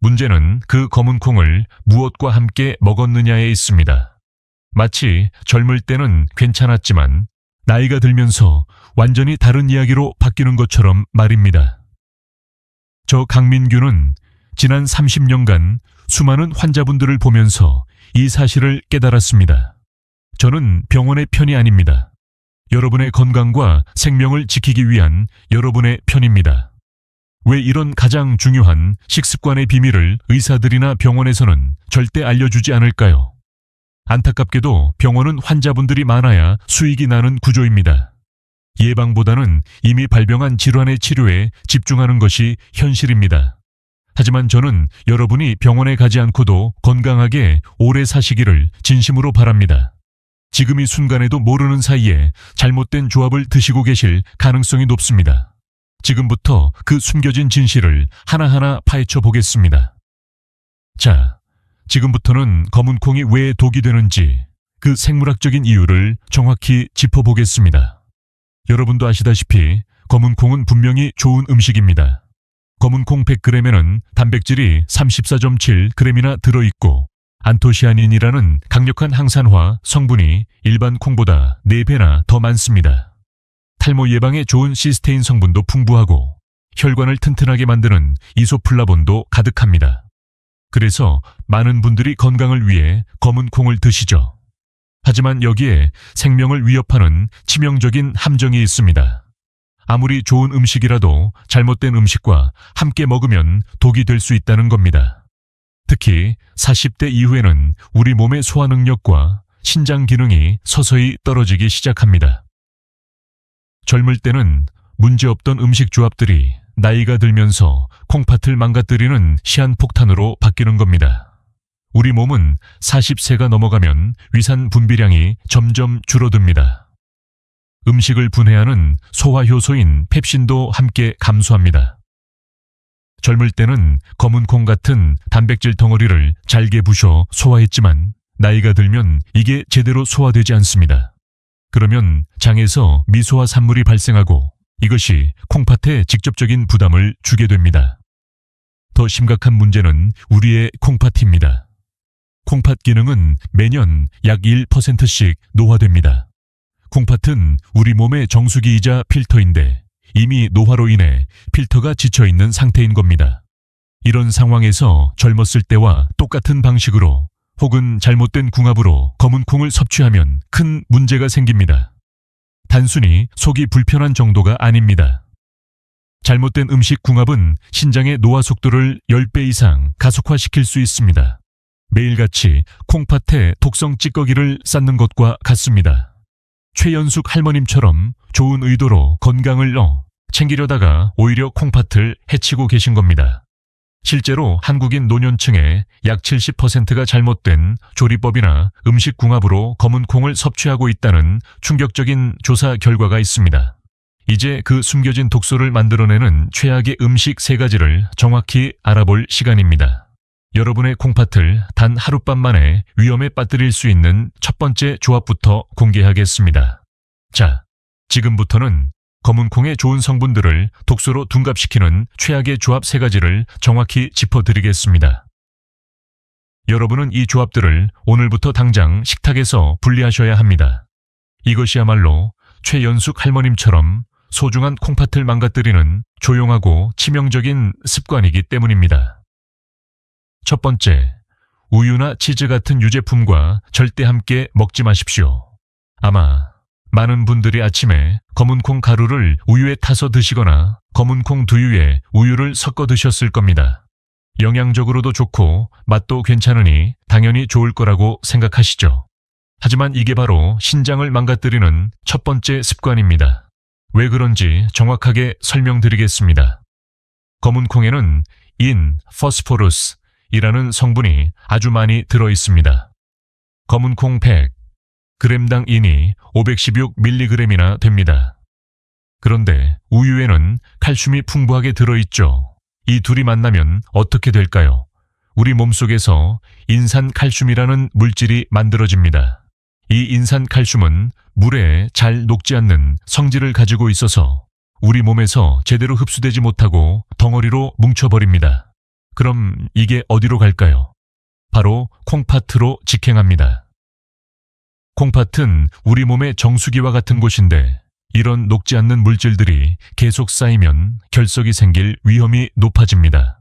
문제는 그 검은 콩을 무엇과 함께 먹었느냐에 있습니다. 마치 젊을 때는 괜찮았지만 나이가 들면서 완전히 다른 이야기로 바뀌는 것처럼 말입니다. 저 강민규는 지난 30년간 수많은 환자분들을 보면서 이 사실을 깨달았습니다. 저는 병원의 편이 아닙니다. 여러분의 건강과 생명을 지키기 위한 여러분의 편입니다. 왜 이런 가장 중요한 식습관의 비밀을 의사들이나 병원에서는 절대 알려주지 않을까요? 안타깝게도 병원은 환자분들이 많아야 수익이 나는 구조입니다. 예방보다는 이미 발병한 질환의 치료에 집중하는 것이 현실입니다. 하지만 저는 여러분이 병원에 가지 않고도 건강하게 오래 사시기를 진심으로 바랍니다. 지금 이 순간에도 모르는 사이에 잘못된 조합을 드시고 계실 가능성이 높습니다. 지금부터 그 숨겨진 진실을 하나하나 파헤쳐 보겠습니다. 자, 지금부터는 검은 콩이 왜 독이 되는지 그 생물학적인 이유를 정확히 짚어보겠습니다. 여러분도 아시다시피 검은 콩은 분명히 좋은 음식입니다. 검은 콩 100g에는 단백질이 34.7g이나 들어있고 안토시아닌이라는 강력한 항산화 성분이 일반 콩보다 4배나 더 많습니다. 탈모 예방에 좋은 시스테인 성분도 풍부하고 혈관을 튼튼하게 만드는 이소플라본도 가득합니다. 그래서 많은 분들이 건강을 위해 검은 콩을 드시죠. 하지만 여기에 생명을 위협하는 치명적인 함정이 있습니다. 아무리 좋은 음식이라도 잘못된 음식과 함께 먹으면 독이 될 수 있다는 겁니다. 특히 40대 이후에는 우리 몸의 소화 능력과 신장 기능이 서서히 떨어지기 시작합니다. 젊을 때는 문제없던 음식 조합들이 나이가 들면서 콩팥을 망가뜨리는 시한폭탄으로 바뀌는 겁니다. 우리 몸은 40세가 넘어가면 위산 분비량이 점점 줄어듭니다. 음식을 분해하는 소화효소인 펩신도 함께 감소합니다. 젊을 때는 검은 콩 같은 단백질 덩어리를 잘게 부셔 소화했지만 나이가 들면 이게 제대로 소화되지 않습니다. 그러면 장에서 미소화 산물이 발생하고 이것이 콩팥에 직접적인 부담을 주게 됩니다. 더 심각한 문제는 우리의 콩팥입니다. 콩팥 기능은 매년 약 1%씩 노화됩니다. 콩팥은 우리 몸의 정수기이자 필터인데 이미 노화로 인해 필터가 지쳐있는 상태인 겁니다. 이런 상황에서 젊었을 때와 똑같은 방식으로 혹은 잘못된 궁합으로 검은 콩을 섭취하면 큰 문제가 생깁니다. 단순히 속이 불편한 정도가 아닙니다. 잘못된 음식 궁합은 신장의 노화 속도를 10배 이상 가속화시킬 수 있습니다. 매일같이 콩팥에 독성 찌꺼기를 쌓는 것과 같습니다. 최연숙 할머님처럼 좋은 의도로 건강을 챙기려다가 오히려 콩팥을 해치고 계신 겁니다. 실제로 한국인 노년층의 약 70%가 잘못된 조리법이나 음식 궁합으로 검은 콩을 섭취하고 있다는 충격적인 조사 결과가 있습니다. 이제 그 숨겨진 독소를 만들어내는 최악의 음식 3가지를 정확히 알아볼 시간입니다. 여러분의 콩팥을 단 하룻밤 만에 위험에 빠뜨릴 수 있는 첫 번째 조합부터 공개하겠습니다. 자, 지금부터는 검은 콩의 좋은 성분들을 독소로 둔갑시키는 최악의 조합 3가지를 정확히 짚어드리겠습니다. 여러분은 이 조합들을 오늘부터 당장 식탁에서 분리하셔야 합니다. 이것이야말로 최연숙 할머님처럼 소중한 콩팥을 망가뜨리는 조용하고 치명적인 습관이기 때문입니다. 첫 번째, 우유나 치즈 같은 유제품과 절대 함께 먹지 마십시오. 아마 많은 분들이 아침에 검은 콩 가루를 우유에 타서 드시거나 검은 콩 두유에 우유를 섞어 드셨을 겁니다. 영양적으로도 좋고 맛도 괜찮으니 당연히 좋을 거라고 생각하시죠. 하지만 이게 바로 신장을 망가뜨리는 첫 번째 습관입니다. 왜 그런지 정확하게 설명드리겠습니다. 검은 콩에는 포스포루스 이라는 성분이 아주 많이 들어 있습니다. 검은 콩 100g당 인이 516mg이나 됩니다. 그런데 우유에는 칼슘이 풍부하게 들어있죠. 이 둘이 만나면 어떻게 될까요? 우리 몸속에서 인산칼슘이라는 물질이 만들어집니다. 이 인산칼슘은 물에 잘 녹지 않는 성질을 가지고 있어서 우리 몸에서 제대로 흡수되지 못하고 덩어리로 뭉쳐버립니다. 그럼 이게 어디로 갈까요? 바로 콩팥으로 직행합니다. 콩팥은 우리 몸의 정수기와 같은 곳인데 이런 녹지 않는 물질들이 계속 쌓이면 결석이 생길 위험이 높아집니다.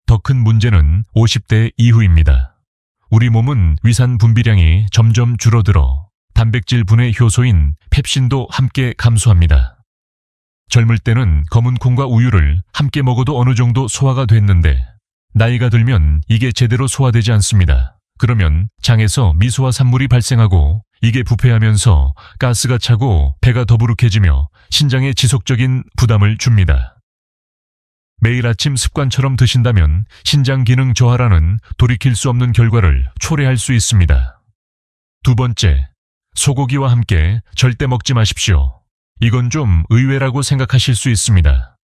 더 큰 문제는 50대 이후입니다. 우리 몸은 위산 분비량이 점점 줄어들어 단백질 분해 효소인 펩신도 함께 감소합니다. 젊을 때는 검은 콩과 우유를 함께 먹어도 어느 정도 소화가 됐는데 나이가 들면 이게 제대로 소화되지 않습니다. 그러면 장에서 미소화 산물이 발생하고 이게 부패하면서 가스가 차고 배가 더부룩해지며 신장에 지속적인 부담을 줍니다. 매일 아침 습관처럼 드신다면 신장 기능 저하라는 돌이킬 수 없는 결과를 초래할 수 있습니다. 두 번째, 소고기와 함께 절대 먹지 마십시오. 이건 좀 의외라고 생각하실 수 있습니다.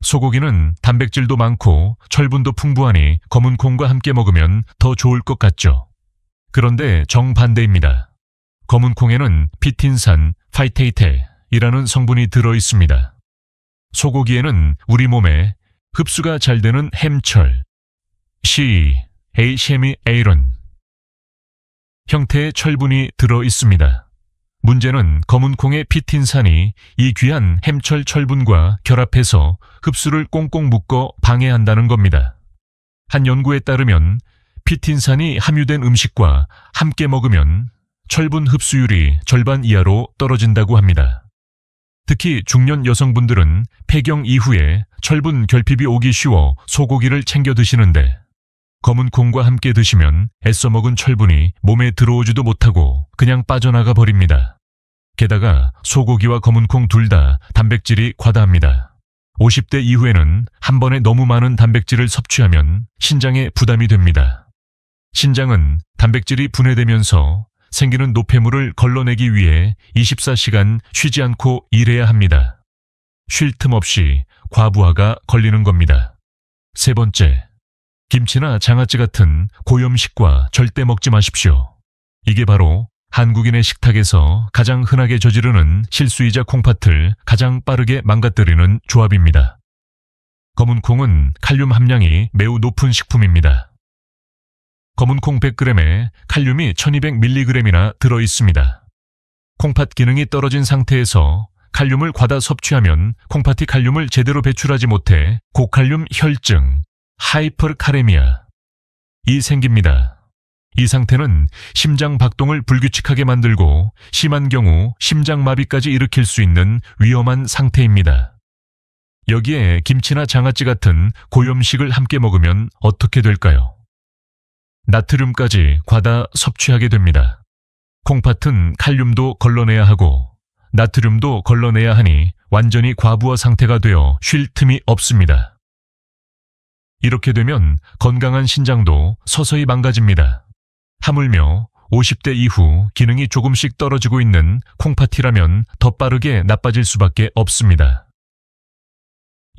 소고기는 단백질도 많고 철분도 풍부하니 검은 콩과 함께 먹으면 더 좋을 것 같죠. 그런데 정반대입니다. 검은 콩에는 피틴산, 파이테이테이라는 성분이 들어 있습니다. 소고기에는 우리 몸에 흡수가 잘 되는 햄철, C. 에이셰미 에이런 형태의 철분이 들어 있습니다. 문제는 검은 콩의 피틴산이 이 귀한 햄철 철분과 결합해서 흡수를 꽁꽁 묶어 방해한다는 겁니다. 한 연구에 따르면 피틴산이 함유된 음식과 함께 먹으면 철분 흡수율이 절반 이하로 떨어진다고 합니다. 특히 중년 여성분들은 폐경 이후에 철분 결핍이 오기 쉬워 소고기를 챙겨 드시는데 검은 콩과 함께 드시면 애써 먹은 철분이 몸에 들어오지도 못하고 그냥 빠져나가 버립니다. 게다가 소고기와 검은 콩 둘 다 단백질이 과다합니다. 50대 이후에는 한 번에 너무 많은 단백질을 섭취하면 신장에 부담이 됩니다. 신장은 단백질이 분해되면서 생기는 노폐물을 걸러내기 위해 24시간 쉬지 않고 일해야 합니다. 쉴 틈 없이 과부하가 걸리는 겁니다. 세 번째, 김치나 장아찌 같은 고염식과 절대 먹지 마십시오. 이게 바로 한국인의 식탁에서 가장 흔하게 저지르는 실수이자 콩팥을 가장 빠르게 망가뜨리는 조합입니다. 검은 콩은 칼륨 함량이 매우 높은 식품입니다. 검은 콩 100g에 칼륨이 1200mg이나 들어 있습니다. 콩팥 기능이 떨어진 상태에서 칼륨을 과다 섭취하면 콩팥이 칼륨을 제대로 배출하지 못해 고칼륨 혈증, 하이퍼카레미아 이 생깁니다. 이 상태는 심장 박동을 불규칙하게 만들고 심한 경우 심장마비까지 일으킬 수 있는 위험한 상태입니다. 여기에 김치나 장아찌 같은 고염식을 함께 먹으면 어떻게 될까요? 나트륨까지 과다 섭취하게 됩니다. 콩팥은 칼륨도 걸러내야 하고 나트륨도 걸러내야 하니 완전히 과부하 상태가 되어 쉴 틈이 없습니다. 이렇게 되면 건강한 신장도 서서히 망가집니다. 하물며 50대 이후 기능이 조금씩 떨어지고 있는 콩팥이라면 더 빠르게 나빠질 수밖에 없습니다.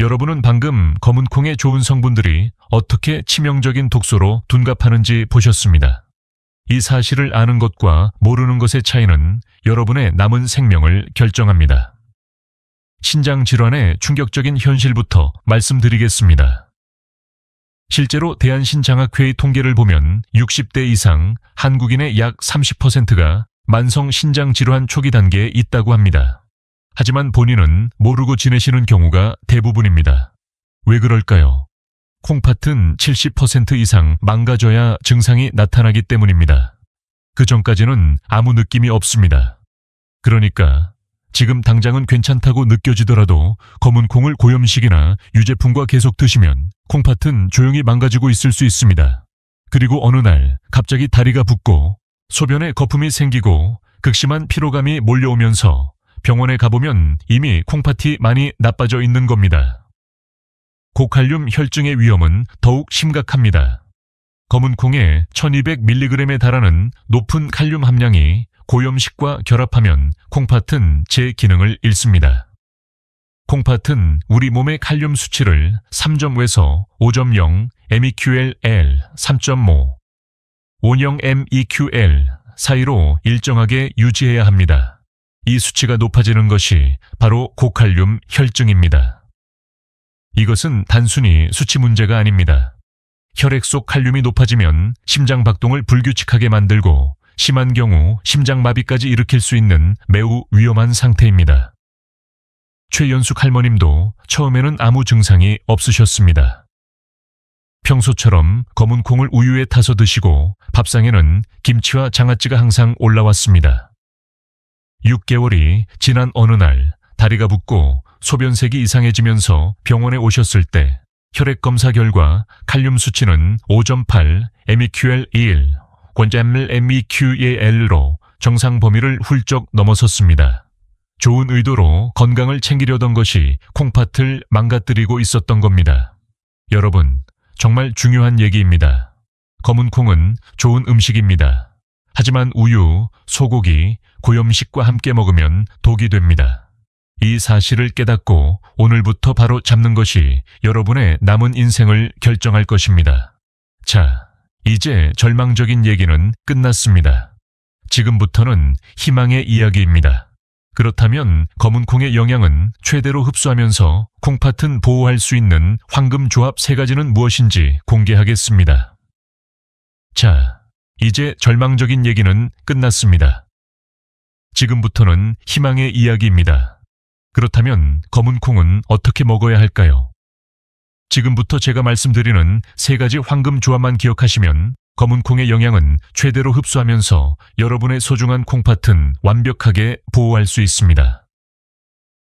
여러분은 방금 검은 콩의 좋은 성분들이 어떻게 치명적인 독소로 둔갑하는지 보셨습니다. 이 사실을 아는 것과 모르는 것의 차이는 여러분의 남은 생명을 결정합니다. 신장 질환의 충격적인 현실부터 말씀드리겠습니다. 실제로 대한신장학회의 통계를 보면 60대 이상 한국인의 약 30%가 만성 신장질환 초기 단계에 있다고 합니다. 하지만 본인은 모르고 지내시는 경우가 대부분입니다. 왜 그럴까요? 콩팥은 70% 이상 망가져야 증상이 나타나기 때문입니다. 그 전까지는 아무 느낌이 없습니다. 그러니까 지금 당장은 괜찮다고 느껴지더라도 검은 콩을 고염식이나 유제품과 계속 드시면 콩팥은 조용히 망가지고 있을 수 있습니다. 그리고 어느 날 갑자기 다리가 붓고 소변에 거품이 생기고 극심한 피로감이 몰려오면서 병원에 가보면 이미 콩팥이 많이 나빠져 있는 겁니다. 고칼륨 혈증의 위험은 더욱 심각합니다. 검은 콩에 1200mg에 달하는 높은 칼륨 함량이 고염식과 결합하면 콩팥은 제 기능을 잃습니다. 콩팥은 우리 몸의 칼륨 수치를 3.5에서 5.0 MEQL-L 3.5, 5영 MEQL 사이로 일정하게 유지해야 합니다. 이 수치가 높아지는 것이 바로 고칼륨 혈증입니다. 이것은 단순히 수치 문제가 아닙니다. 혈액 속 칼륨이 높아지면 심장 박동을 불규칙하게 만들고 심한 경우 심장마비까지 일으킬 수 있는 매우 위험한 상태입니다. 최연숙 할머님도 처음에는 아무 증상이 없으셨습니다. 평소처럼 검은 콩을 우유에 타서 드시고 밥상에는 김치와 장아찌가 항상 올라왔습니다. 6개월이 지난 어느 날 다리가 붓고 소변색이 이상해지면서 병원에 오셨을 때 혈액 검사 결과 칼륨 수치는 5.8 MEQL-1, 권장물 MEQAL로 정상 범위를 훌쩍 넘어섰습니다. 좋은 의도로 건강을 챙기려던 것이 콩팥을 망가뜨리고 있었던 겁니다. 여러분, 정말 중요한 얘기입니다. 검은 콩은 좋은 음식입니다. 하지만 우유, 소고기, 고염식과 함께 먹으면 독이 됩니다. 이 사실을 깨닫고 오늘부터 바로 잡는 것이 여러분의 남은 인생을 결정할 것입니다. 자, 이제 절망적인 얘기는 끝났습니다. 지금부터는 희망의 이야기입니다. 그렇다면 검은 콩의 영양은 최대로 흡수하면서 콩팥은 보호할 수 있는 황금 조합 3가지는 무엇인지 공개하겠습니다. 자, 이제 절망적인 얘기는 끝났습니다. 지금부터는 희망의 이야기입니다. 그렇다면 검은 콩은 어떻게 먹어야 할까요? 지금부터 제가 말씀드리는 3가지 황금 조합만 기억하시면 검은 콩의 영양은 최대로 흡수하면서 여러분의 소중한 콩팥은 완벽하게 보호할 수 있습니다.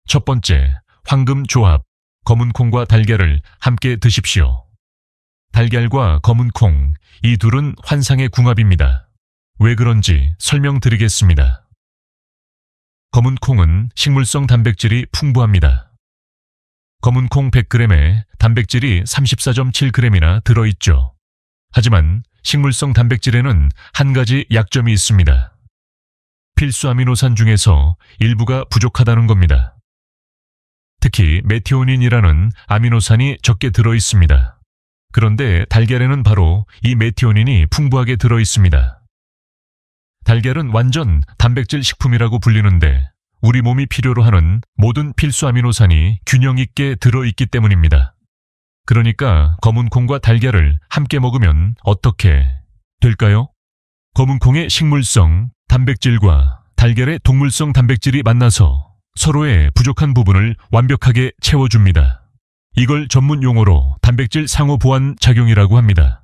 첫 번째, 황금 조합. 검은 콩과 달걀을 함께 드십시오. 달걀과 검은 콩, 이 둘은 환상의 궁합입니다. 왜 그런지 설명드리겠습니다. 검은 콩은 식물성 단백질이 풍부합니다. 검은 콩 100g에 단백질이 34.7g이나 들어있죠. 하지만 식물성 단백질에는 한 가지 약점이 있습니다. 필수 아미노산 중에서 일부가 부족하다는 겁니다. 특히 메티오닌이라는 아미노산이 적게 들어있습니다. 그런데 달걀에는 바로 이 메티오닌이 풍부하게 들어있습니다. 달걀은 완전 단백질 식품이라고 불리는데 우리 몸이 필요로 하는 모든 필수 아미노산이 균형 있게 들어있기 때문입니다. 그러니까 검은 콩과 달걀을 함께 먹으면 어떻게 될까요? 검은 콩의 식물성 단백질과 달걀의 동물성 단백질이 만나서 서로의 부족한 부분을 완벽하게 채워줍니다. 이걸 전문 용어로 단백질 상호 보완 작용이라고 합니다.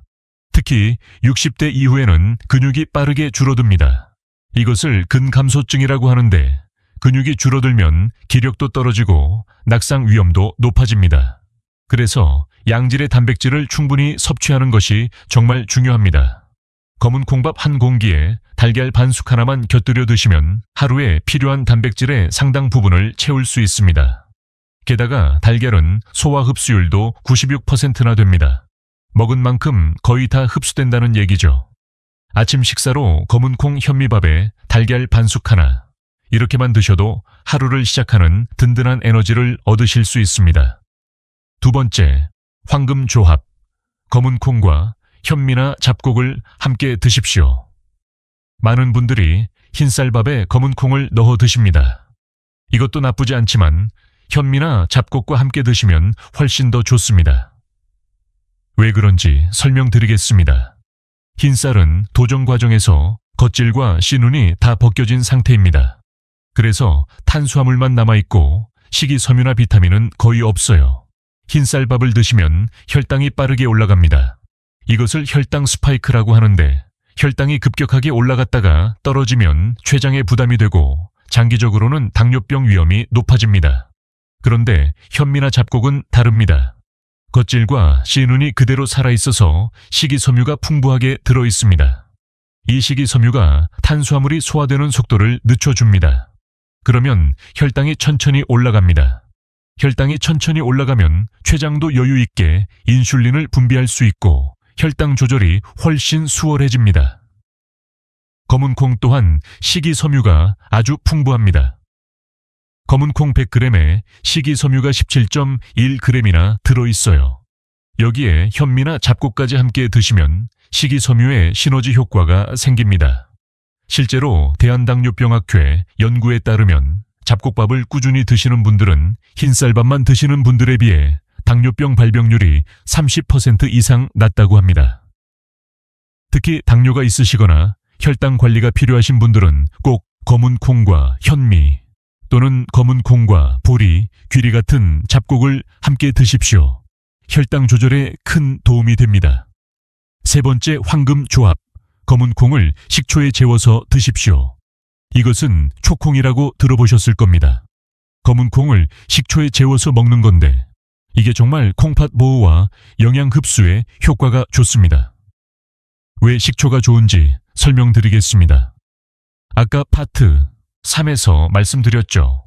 특히 60대 이후에는 근육이 빠르게 줄어듭니다. 이것을 근감소증이라고 하는데 근육이 줄어들면 기력도 떨어지고 낙상 위험도 높아집니다. 그래서 양질의 단백질을 충분히 섭취하는 것이 정말 중요합니다. 검은 콩밥 한 공기에 달걀 반숙 하나만 곁들여 드시면 하루에 필요한 단백질의 상당 부분을 채울 수 있습니다. 게다가 달걀은 소화 흡수율도 96%나 됩니다. 먹은 만큼 거의 다 흡수된다는 얘기죠. 아침 식사로 검은 콩 현미밥에 달걀 반숙 하나, 이렇게만 드셔도 하루를 시작하는 든든한 에너지를 얻으실 수 있습니다. 두 번째, 황금 조합. 검은 콩과 현미나 잡곡을 함께 드십시오. 많은 분들이 흰쌀밥에 검은 콩을 넣어 드십니다. 이것도 나쁘지 않지만 현미나 잡곡과 함께 드시면 훨씬 더 좋습니다. 왜 그런지 설명드리겠습니다. 흰쌀은 도정 과정에서 겉질과 씨눈이 다 벗겨진 상태입니다. 그래서 탄수화물만 남아있고 식이섬유나 비타민은 거의 없어요. 흰쌀밥을 드시면 혈당이 빠르게 올라갑니다. 이것을 혈당 스파이크라고 하는데 혈당이 급격하게 올라갔다가 떨어지면 췌장에 부담이 되고 장기적으로는 당뇨병 위험이 높아집니다. 그런데 현미나 잡곡은 다릅니다. 겉질과 씨눈이 그대로 살아있어서 식이섬유가 풍부하게 들어있습니다. 이 식이섬유가 탄수화물이 소화되는 속도를 늦춰줍니다. 그러면 혈당이 천천히 올라갑니다. 혈당이 천천히 올라가면 췌장도 여유 있게 인슐린을 분비할 수 있고 혈당 조절이 훨씬 수월해집니다. 검은 콩 또한 식이섬유가 아주 풍부합니다. 검은 콩 100g에 식이섬유가 17.1g이나 들어있어요. 여기에 현미나 잡곡까지 함께 드시면 식이섬유의 시너지 효과가 생깁니다. 실제로 대한당뇨병학회 연구에 따르면 잡곡밥을 꾸준히 드시는 분들은 흰쌀밥만 드시는 분들에 비해 당뇨병 발병률이 30% 이상 낮다고 합니다. 특히 당뇨가 있으시거나 혈당 관리가 필요하신 분들은 꼭 검은 콩과 현미 또는 검은 콩과 보리, 귀리 같은 잡곡을 함께 드십시오. 혈당 조절에 큰 도움이 됩니다. 세 번째 황금 조합. 검은 콩을 식초에 재워서 드십시오. 이것은 초콩이라고 들어보셨을 겁니다. 검은 콩을 식초에 재워서 먹는 건데 이게 정말 콩팥 보호와 영양 흡수에 효과가 좋습니다. 왜 식초가 좋은지 설명드리겠습니다. 아까 파트 3에서 말씀드렸죠.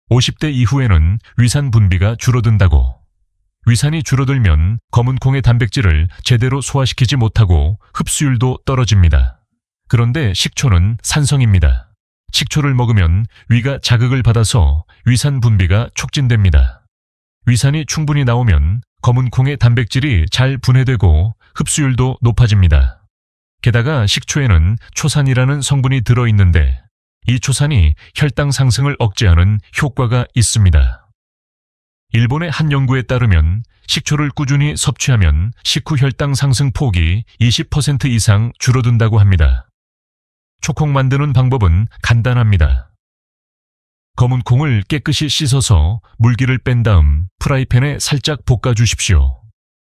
50대 이후에는 위산 분비가 줄어든다고. 위산이 줄어들면 검은 콩의 단백질을 제대로 소화시키지 못하고 흡수율도 떨어집니다. 그런데 식초는 산성입니다. 식초를 먹으면 위가 자극을 받아서 위산 분비가 촉진됩니다. 위산이 충분히 나오면 검은 콩의 단백질이 잘 분해되고 흡수율도 높아집니다. 게다가 식초에는 초산이라는 성분이 들어있는데 이 초산이 혈당 상승을 억제하는 효과가 있습니다. 일본의 한 연구에 따르면 식초를 꾸준히 섭취하면 식후 혈당 상승 폭이 20% 이상 줄어든다고 합니다. 초콩 만드는 방법은 간단합니다. 검은 콩을 깨끗이 씻어서 물기를 뺀 다음 프라이팬에 살짝 볶아주십시오.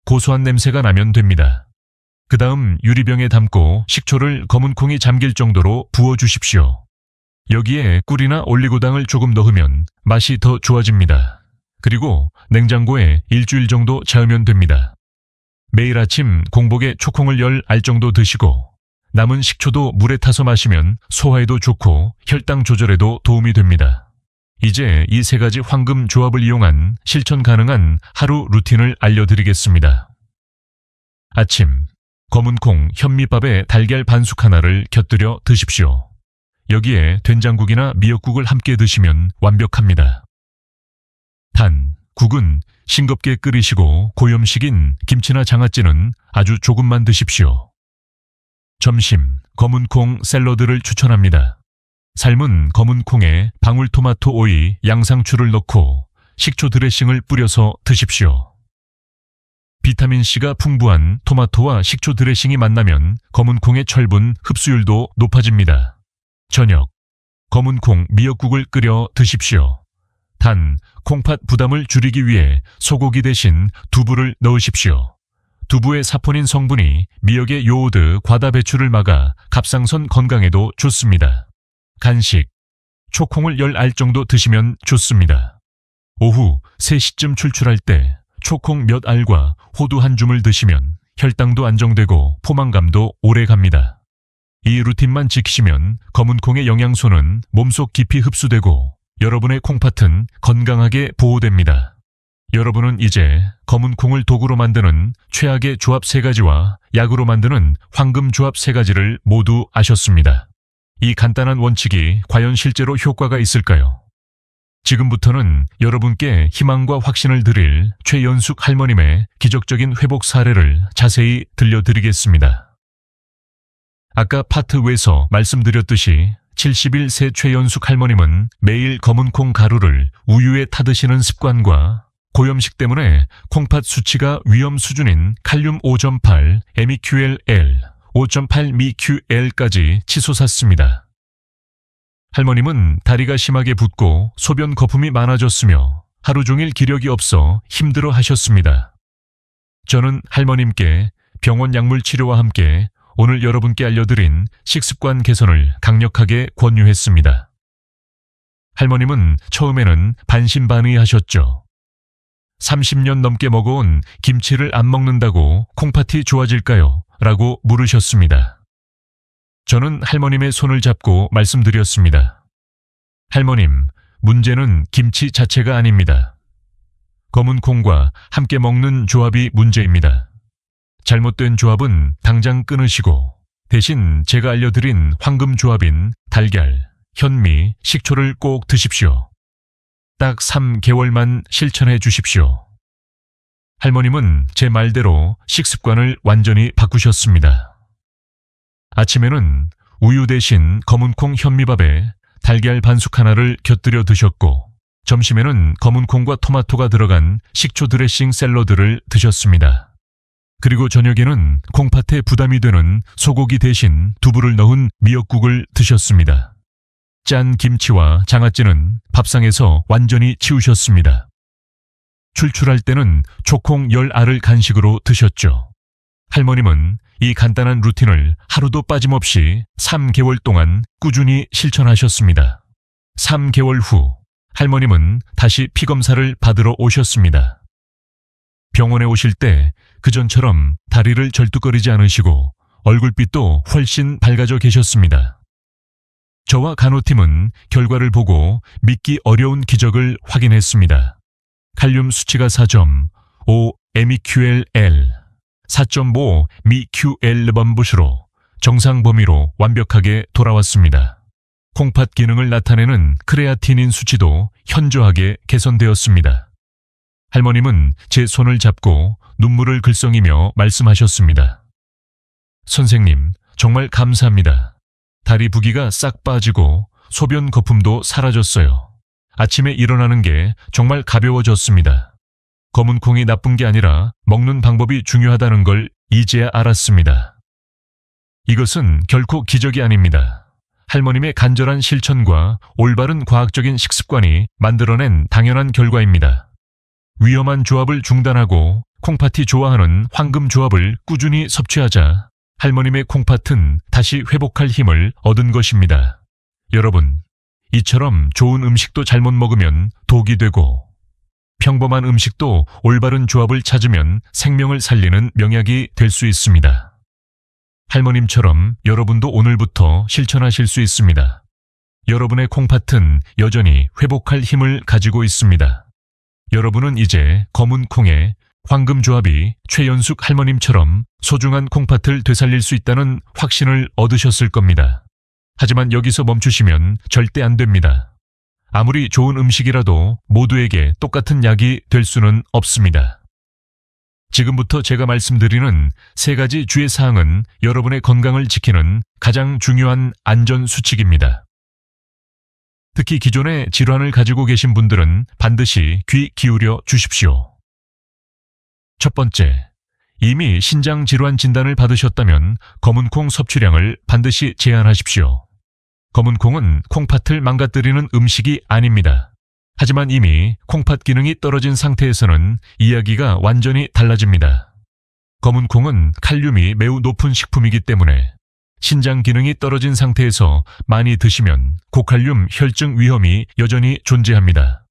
고소한 냄새가 나면 됩니다. 그 다음 유리병에 담고 식초를 검은 콩이 잠길 정도로 부어주십시오. 여기에 꿀이나 올리고당을 조금 넣으면 맛이 더 좋아집니다. 그리고 냉장고에 일주일 정도 재우면 됩니다. 매일 아침 공복에 초콩을 10알 정도 드시고 남은 식초도 물에 타서 마시면 소화에도 좋고 혈당 조절에도 도움이 됩니다. 이제 이 세 가지 황금 조합을 이용한 실천 가능한 하루 루틴을 알려드리겠습니다. 아침, 검은 콩 현미밥에 달걀 반숙 하나를 곁들여 드십시오. 여기에 된장국이나 미역국을 함께 드시면 완벽합니다. 단, 국은 싱겁게 끓이시고 고염식인 김치나 장아찌는 아주 조금만 드십시오. 점심, 검은 콩 샐러드를 추천합니다. 삶은 검은 콩에 방울토마토 오이, 양상추를 넣고 식초 드레싱을 뿌려서 드십시오. 비타민C가 풍부한 토마토와 식초 드레싱이 만나면 검은 콩의 철분 흡수율도 높아집니다. 저녁, 검은 콩 미역국을 끓여 드십시오. 단, 콩팥 부담을 줄이기 위해 소고기 대신 두부를 넣으십시오. 두부의 사포닌 성분이 미역의 요오드 과다 배출을 막아 갑상선 건강에도 좋습니다. 간식, 초콩을 10알 정도 드시면 좋습니다. 오후 3시쯤 출출할 때 초콩 몇 알과 호두 한 줌을 드시면 혈당도 안정되고 포만감도 오래 갑니다. 이 루틴만 지키시면 검은 콩의 영양소는 몸속 깊이 흡수되고 여러분의 콩팥은 건강하게 보호됩니다. 여러분은 이제 검은 콩을 도구로 만드는 최악의 조합 3가지와 약으로 만드는 황금 조합 3가지를 모두 아셨습니다. 이 간단한 원칙이 과연 실제로 효과가 있을까요? 지금부터는 여러분께 희망과 확신을 드릴 최연숙 할머님의 기적적인 회복 사례를 자세히 들려드리겠습니다. 아까 파트 2에서 말씀드렸듯이 71세 최연숙 할머님은 매일 검은 콩 가루를 우유에 타드시는 습관과 고염식 때문에 콩팥 수치가 위험 수준인 칼륨 5.8, MEQL-L, 5.8 MEQL까지 치솟았습니다. 할머님은 다리가 심하게 붓고 소변 거품이 많아졌으며 하루 종일 기력이 없어 힘들어 하셨습니다. 저는 할머님께 병원 약물 치료와 함께 오늘 여러분께 알려드린 식습관 개선을 강력하게 권유했습니다. 할머님은 처음에는 반신반의하셨죠. 30년 넘게 먹어온 김치를 안 먹는다고 콩팥이 좋아질까요? 라고 물으셨습니다. 저는 할머님의 손을 잡고 말씀드렸습니다. 할머님, 문제는 김치 자체가 아닙니다. 검은 콩과 함께 먹는 조합이 문제입니다. 잘못된 조합은 당장 끊으시고 대신 제가 알려드린 황금 조합인 달걀, 현미, 식초를 꼭 드십시오. 딱 3개월만 실천해 주십시오. 할머님은 제 말대로 식습관을 완전히 바꾸셨습니다. 아침에는 우유 대신 검은 콩 현미밥에 달걀 반숙 하나를 곁들여 드셨고 점심에는 검은 콩과 토마토가 들어간 식초 드레싱 샐러드를 드셨습니다. 그리고 저녁에는 콩팥에 부담이 되는 소고기 대신 두부를 넣은 미역국을 드셨습니다. 짠 김치와 장아찌는 밥상에서 완전히 치우셨습니다. 출출할 때는 초콩 10알을 간식으로 드셨죠. 할머님은 이 간단한 루틴을 하루도 빠짐없이 3개월 동안 꾸준히 실천하셨습니다. 3개월 후 할머님은 다시 피검사를 받으러 오셨습니다. 병원에 오실 때 그전처럼 다리를 절뚝거리지 않으시고 얼굴빛도 훨씬 밝아져 계셨습니다. 저와 간호팀은 결과를 보고 믿기 어려운 기적을 확인했습니다. 칼륨 수치가 4.5 MEQL-L, 4.5 MEQL-범부시로 정상 범위로 완벽하게 돌아왔습니다. 콩팥 기능을 나타내는 크레아티닌 수치도 현저하게 개선되었습니다. 할머님은 제 손을 잡고 눈물을 글썽이며 말씀하셨습니다. 선생님, 정말 감사합니다. 다리 부기가 싹 빠지고 소변 거품도 사라졌어요. 아침에 일어나는 게 정말 가벼워졌습니다. 검은 콩이 나쁜 게 아니라 먹는 방법이 중요하다는 걸 이제야 알았습니다. 이것은 결코 기적이 아닙니다. 할머님의 간절한 실천과 올바른 과학적인 식습관이 만들어낸 당연한 결과입니다. 위험한 조합을 중단하고 콩팥이 좋아하는 황금 조합을 꾸준히 섭취하자 할머님의 콩팥은 다시 회복할 힘을 얻은 것입니다. 여러분, 이처럼 좋은 음식도 잘못 먹으면 독이 되고 평범한 음식도 올바른 조합을 찾으면 생명을 살리는 명약이 될 수 있습니다. 할머님처럼 여러분도 오늘부터 실천하실 수 있습니다. 여러분의 콩팥은 여전히 회복할 힘을 가지고 있습니다. 여러분은 이제 검은 콩의 황금 조합이 최연숙 할머님처럼 소중한 콩팥을 되살릴 수 있다는 확신을 얻으셨을 겁니다. 하지만 여기서 멈추시면 절대 안 됩니다. 아무리 좋은 음식이라도 모두에게 똑같은 약이 될 수는 없습니다. 지금부터 제가 말씀드리는 3가지 주의 사항은 여러분의 건강을 지키는 가장 중요한 안전 수칙입니다. 특히 기존의 질환을 가지고 계신 분들은 반드시 귀 기울여 주십시오. 첫 번째, 이미 신장 질환 진단을 받으셨다면 검은콩 섭취량을 반드시 제한하십시오. 검은콩은 콩팥을 망가뜨리는 음식이 아닙니다. 하지만 이미 콩팥 기능이 떨어진 상태에서는 이야기가 완전히 달라집니다. 검은콩은 칼륨이 매우 높은 식품이기 때문에 신장 기능이 떨어진 상태에서 많이 드시면 고칼륨 혈증 위험이 여전히 존재합니다.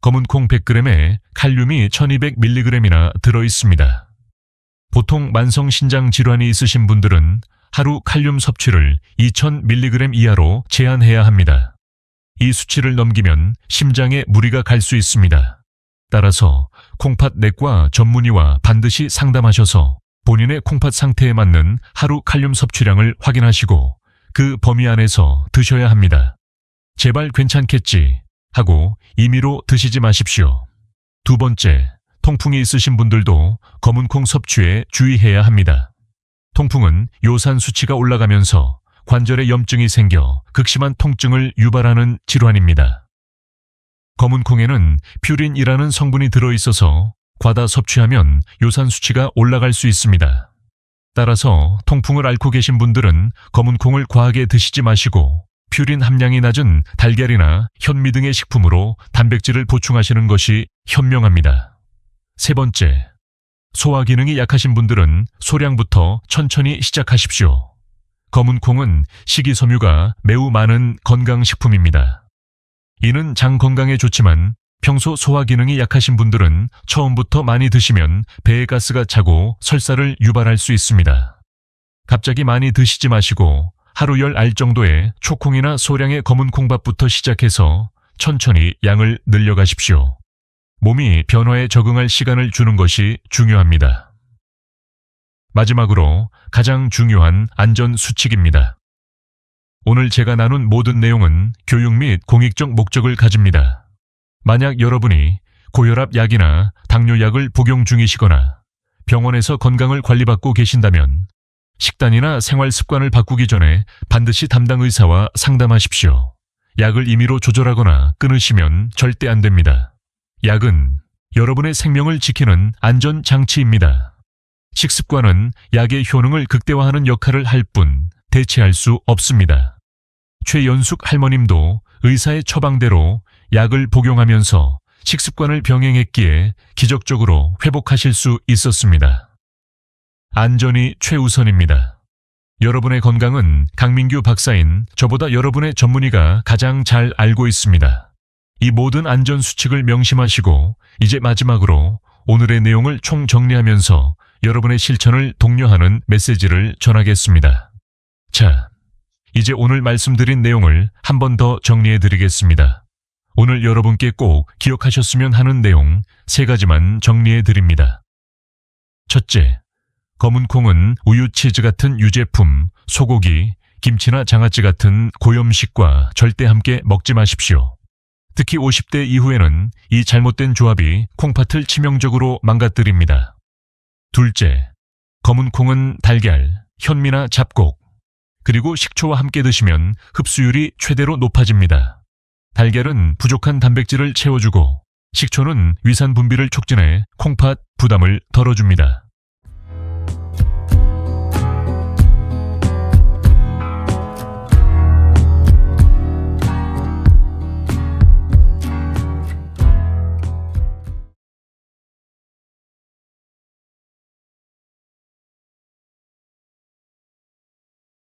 검은콩 100g에 칼륨이 1200mg이나 들어있습니다. 보통 만성 신장 질환이 있으신 분들은 하루 칼륨 섭취를 2000mg 이하로 제한해야 합니다. 이 수치를 넘기면 심장에 무리가 갈 수 있습니다. 따라서 콩팥 내과 전문의와 반드시 상담하셔서 본인의 콩팥 상태에 맞는 하루 칼륨 섭취량을 확인하시고 그 범위 안에서 드셔야 합니다. 제발 괜찮겠지 하고 임의로 드시지 마십시오. 두 번째, 통풍이 있으신 분들도 검은콩 섭취에 주의해야 합니다. 통풍은 요산 수치가 올라가면서 관절에 염증이 생겨 극심한 통증을 유발하는 질환입니다. 검은콩에는 퓨린이라는 성분이 들어있어서 과다 섭취하면 요산 수치가 올라갈 수 있습니다. 따라서 통풍을 앓고 계신 분들은 검은콩을 과하게 드시지 마시고 퓨린 함량이 낮은 달걀이나 현미 등의 식품으로 단백질을 보충하시는 것이 현명합니다. 세 번째, 소화 기능이 약하신 분들은 소량부터 천천히 시작하십시오. 검은콩은 식이섬유가 매우 많은 건강식품입니다. 이는 장 건강에 좋지만 평소 소화 기능이 약하신 분들은 처음부터 많이 드시면 배에 가스가 차고 설사를 유발할 수 있습니다. 갑자기 많이 드시지 마시고 하루 10알 정도의 초콩이나 소량의 검은콩밥부터 시작해서 천천히 양을 늘려가십시오. 몸이 변화에 적응할 시간을 주는 것이 중요합니다. 마지막으로 가장 중요한 안전 수칙입니다. 오늘 제가 나눈 모든 내용은 교육 및 공익적 목적을 가집니다. 만약 여러분이 고혈압 약이나 당뇨약을 복용 중이시거나 병원에서 건강을 관리받고 계신다면 식단이나 생활 습관을 바꾸기 전에 반드시 담당 의사와 상담하십시오. 약을 임의로 조절하거나 끊으시면 절대 안 됩니다. 약은 여러분의 생명을 지키는 안전장치입니다. 식습관은 약의 효능을 극대화하는 역할을 할 뿐 대체할 수 없습니다. 최연숙 할머님도 의사의 처방대로 약을 복용하면서 식습관을 병행했기에 기적적으로 회복하실 수 있었습니다. 안전이 최우선입니다. 여러분의 건강은 강민규 박사인 저보다 여러분의 전문의가 가장 잘 알고 있습니다. 이 모든 안전 수칙을 명심하시고 이제 마지막으로 오늘의 내용을 총정리하면서 여러분의 실천을 독려하는 메시지를 전하겠습니다. 자, 이제 오늘 말씀드린 내용을 한 번 더 정리해 드리겠습니다. 오늘 여러분께 꼭 기억하셨으면 하는 내용 3가지만 정리해 드립니다. 첫째, 검은콩은 우유, 치즈 같은 유제품, 소고기, 김치나 장아찌 같은 고염식과 절대 함께 먹지 마십시오. 특히 50대 이후에는 이 잘못된 조합이 콩팥을 치명적으로 망가뜨립니다. 둘째, 검은콩은 달걀, 현미나 잡곡, 그리고 식초와 함께 드시면 흡수율이 최대로 높아집니다. 달걀은 부족한 단백질을 채워주고 식초는 위산 분비를 촉진해 콩팥 부담을 덜어줍니다.